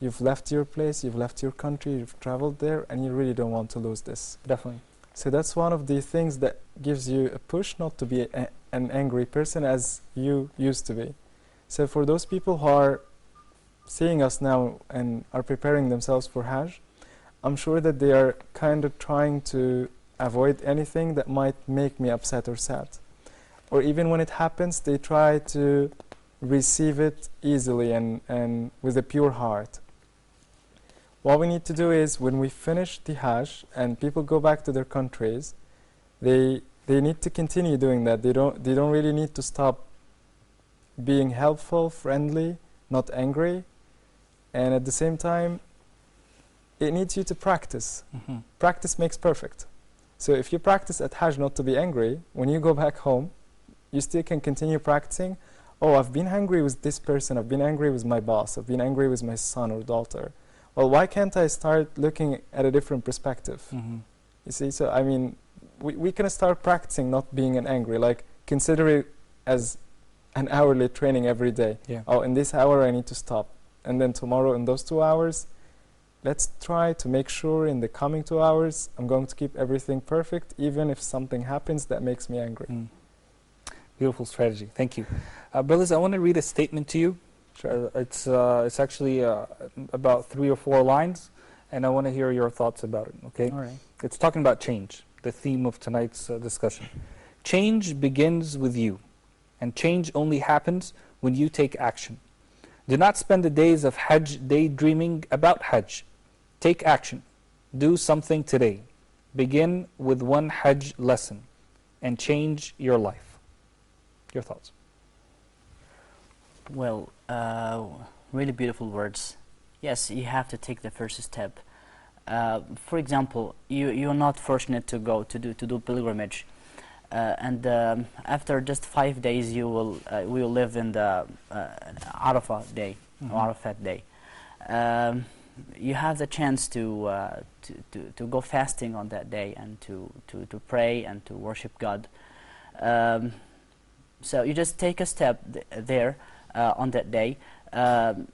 You've left your place, you've left your country, you've traveled there, and you really don't want to lose this. Definitely. So that's one of the things that gives you a push not to be an angry person as you used to be. So for those people who are seeing us now and are preparing themselves for Hajj, I'm sure that they are kind of trying to avoid anything that might make me upset or sad. Or even when it happens, they try to receive it easily and with a pure heart. What we need to do is, when we finish the Hajj and people go back to their countries, they need to continue doing that. They don't really need to stop being helpful, friendly, not angry, and at the same time, it needs you to practice. Practice makes perfect. So if you practice at Hajj not to be angry, when you go back home, you still can continue practicing. Oh, I've been angry with this person, I've been angry with my boss, I've been angry with my son or daughter. Well, why can't I start looking at a different perspective? You see, so I mean, we can start practicing not being angry, like consider it as an hourly training every day. Oh, in this hour I need to stop. And then tomorrow in those 2 hours, let's try to make sure in the coming 2 hours I'm going to keep everything perfect, even if something happens that makes me angry. Beautiful strategy. Thank you. Brothers, I want to read a statement to you. It's actually about 3 or 4 lines, and I want to hear your thoughts about it, okay? All right. It's talking about change, the theme of tonight's discussion. Change begins with you, and change only happens when you take action. Do not spend the days of Hajj daydreaming about Hajj. Take action. Do something today. Begin with one Hajj lesson and change your life. Your thoughts? Well, really beautiful words. Yes, you have to take the first step. For example, you're not fortunate to go to do pilgrimage, and after just 5 days you will live in the Arafah day, Arafat day. You have the chance to go fasting on that day and to pray and to worship God. So you just take a step there on that day. I'm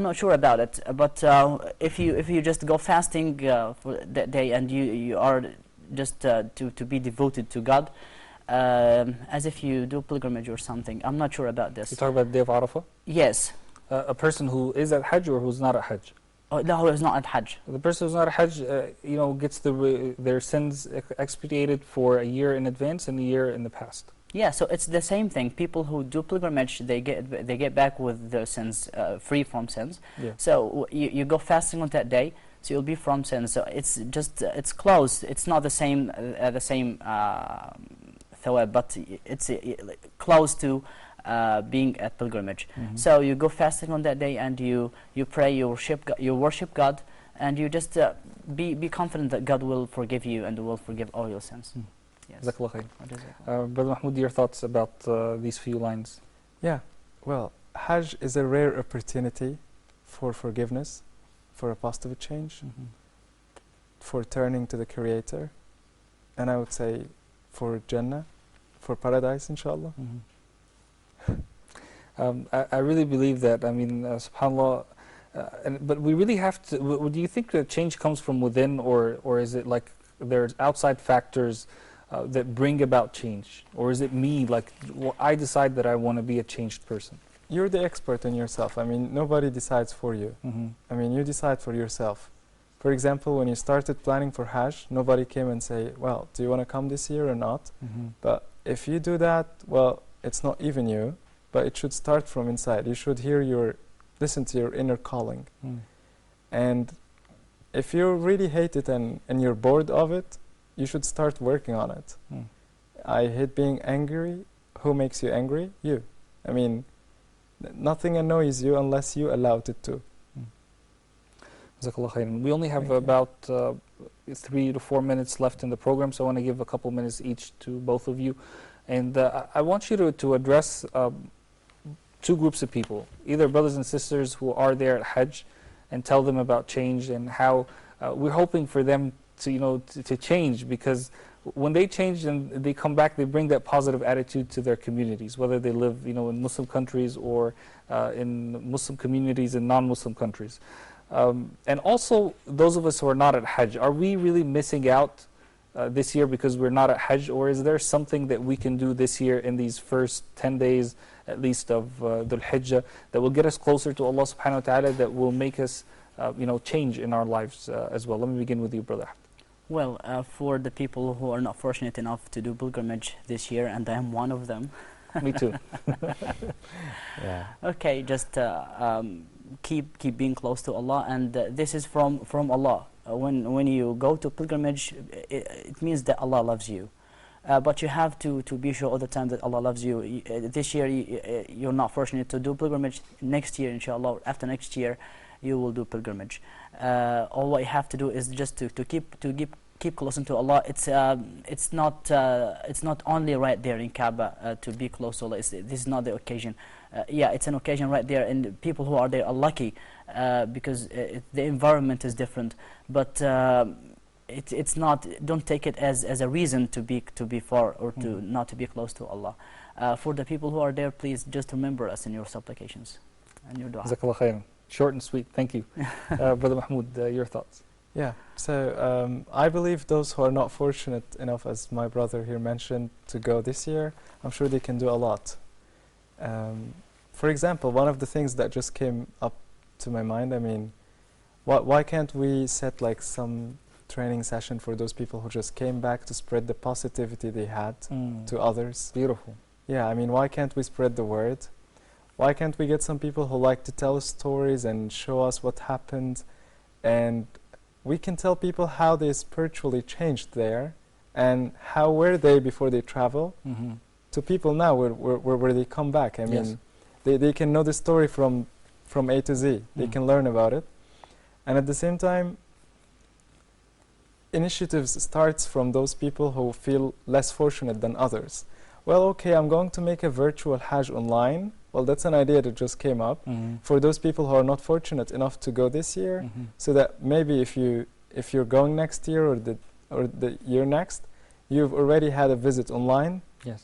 not sure about it, but if you just go fasting for that day and you are just to be devoted to God, as if you do pilgrimage or something. I'm not sure about this. You talk about the day of Arafah? Yes. A person who is at Hajj or who's not at Hajj? Oh, no, who is not at Hajj. The person who's not at Hajj, gets their sins expiated for a year in advance and a year in the past. Yeah, so it's the same thing. People who do pilgrimage, they get back with their sins, free from sins. Yeah. So you go fasting on that day, so you'll be from sins. So it's just it's close. It's not the same thawab, but it's close to being at pilgrimage. So you go fasting on that day and you pray, you worship God, and you just be confident that God will forgive you and will forgive all your sins. Yes. Brother Mahmoud, your thoughts about these few lines? Yeah, well, Hajj is a rare opportunity for forgiveness, for a positive change, for turning to the Creator, and I would say for Jannah, for paradise, inshallah. I really believe that. I mean, subhanAllah, but we really have to, do you think that change comes from within, or is it like there's outside factors that bring about change? Or is it me, like I decide that I want to be a changed person? You're the expert in yourself. I mean, nobody decides for you. I mean, you decide for yourself. For example, when you started planning for Hajj, nobody came and say, well, do you want to come this year or not? But if you do that, well, it's not even you, but it should start from inside. You should listen to your inner calling. And if you really hate it and you're bored of it, you should start working on it. I hate being angry. Who makes you angry? You. I mean, nothing annoys you unless you allowed it to. We only have about 3 to 4 minutes left in the program, so I want to give a couple minutes each to both of you. And I want you to address 2 groups of people, either brothers and sisters who are there at Hajj, and tell them about change and how we're hoping for them to change, because when they change and they come back, they bring that positive attitude to their communities, whether they live in Muslim countries or in Muslim communities and non-Muslim countries. And also, those of us who are not at Hajj, are we really missing out this year because we're not at Hajj, or is there something that we can do this year in these first 10 days at least of Dhul Hijjah that will get us closer to Allah subhanahu wa ta'ala, that will make us change in our lives as well? Let me begin with you, brother. Well, for the people who are not fortunate enough to do pilgrimage this year, and I am one of them. Me too. Yeah. Okay, just keep being close to Allah, and this is from Allah. When you go to pilgrimage, it means that Allah loves you. But you have to be sure all the time that Allah loves you. This year you're not fortunate to do pilgrimage. Next year, inshallah, after next year, you will do pilgrimage. All what you have to do is just to keep close to Allah. It's not only right there in Kaaba to be close to Allah. This is not the occasion. Yeah, it's an occasion right there, and people who are there are lucky because the environment is different. But it's not. Don't take it as a reason to be far or to not to be close to Allah. For the people who are there, please just remember us in your supplications and your dua. Jazakallah khairan. Short and sweet. Thank you, Brother Mahmoud. Your thoughts? Yeah, so I believe those who are not fortunate enough, as my brother here mentioned, to go this year, I'm sure they can do a lot. For example, one of the things that just came up to my mind, I mean, why can't we set like some training session for those people who just came back to spread the positivity they had to others? Beautiful. Yeah, I mean, why can't we spread the word? Why can't we get some people who like to tell stories and show us what happened, and we can tell people how they spiritually changed there and how were they before they travel to people now where they come back. I mean, they can know the story from A to Z. They can learn about it. And at the same time, initiatives starts from those people who feel less fortunate than others. Well, okay, I'm going to make a virtual Hajj online. Well, that's an idea that just came up for those people who are not fortunate enough to go this year, so that maybe if you're going next year or the year next, you've already had a visit online,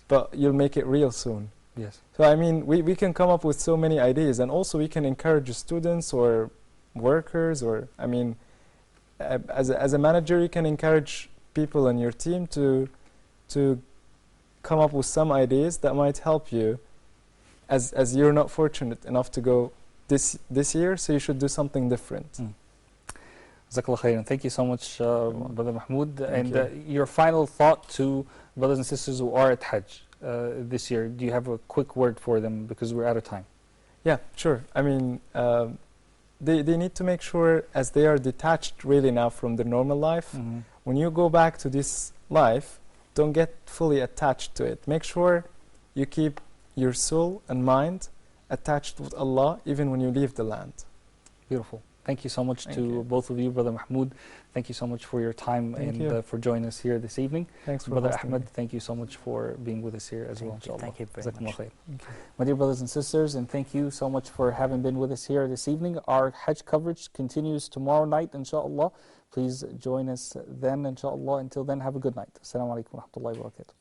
but you'll make it real soon. Yes. So I mean, we can come up with so many ideas, and also we can encourage students or workers, or I mean, as a manager, you can encourage people on your team to come up with some ideas that might help you, as you're not fortunate enough to go this year, so you should do something different. Jazakallah khairan. Thank you so much, Brother Mahmoud. And your final thought to brothers and sisters who are at Hajj this year, do you have a quick word for them, because we're out of time? Yeah, sure. I mean, they need to make sure, as they are detached really now from their normal life, when you go back to this life, don't get fully attached to it. Make sure you keep your soul and mind attached with Allah even when you leave the land. Beautiful. Thank you so much to both of you, Brother Mahmoud. Thank you so much for your time for joining us here this evening. Thanks for Brother hosting Ahmed, me. Thank you so much for being with us here as well. Thank you very much. My dear brothers and sisters, and thank you so much for having been with us here this evening. Our Hajj coverage continues tomorrow night, inshallah. Please join us then, inshallah. Until then, have a good night. Assalamu alaikum wa rahmatullahi wa barakatuh.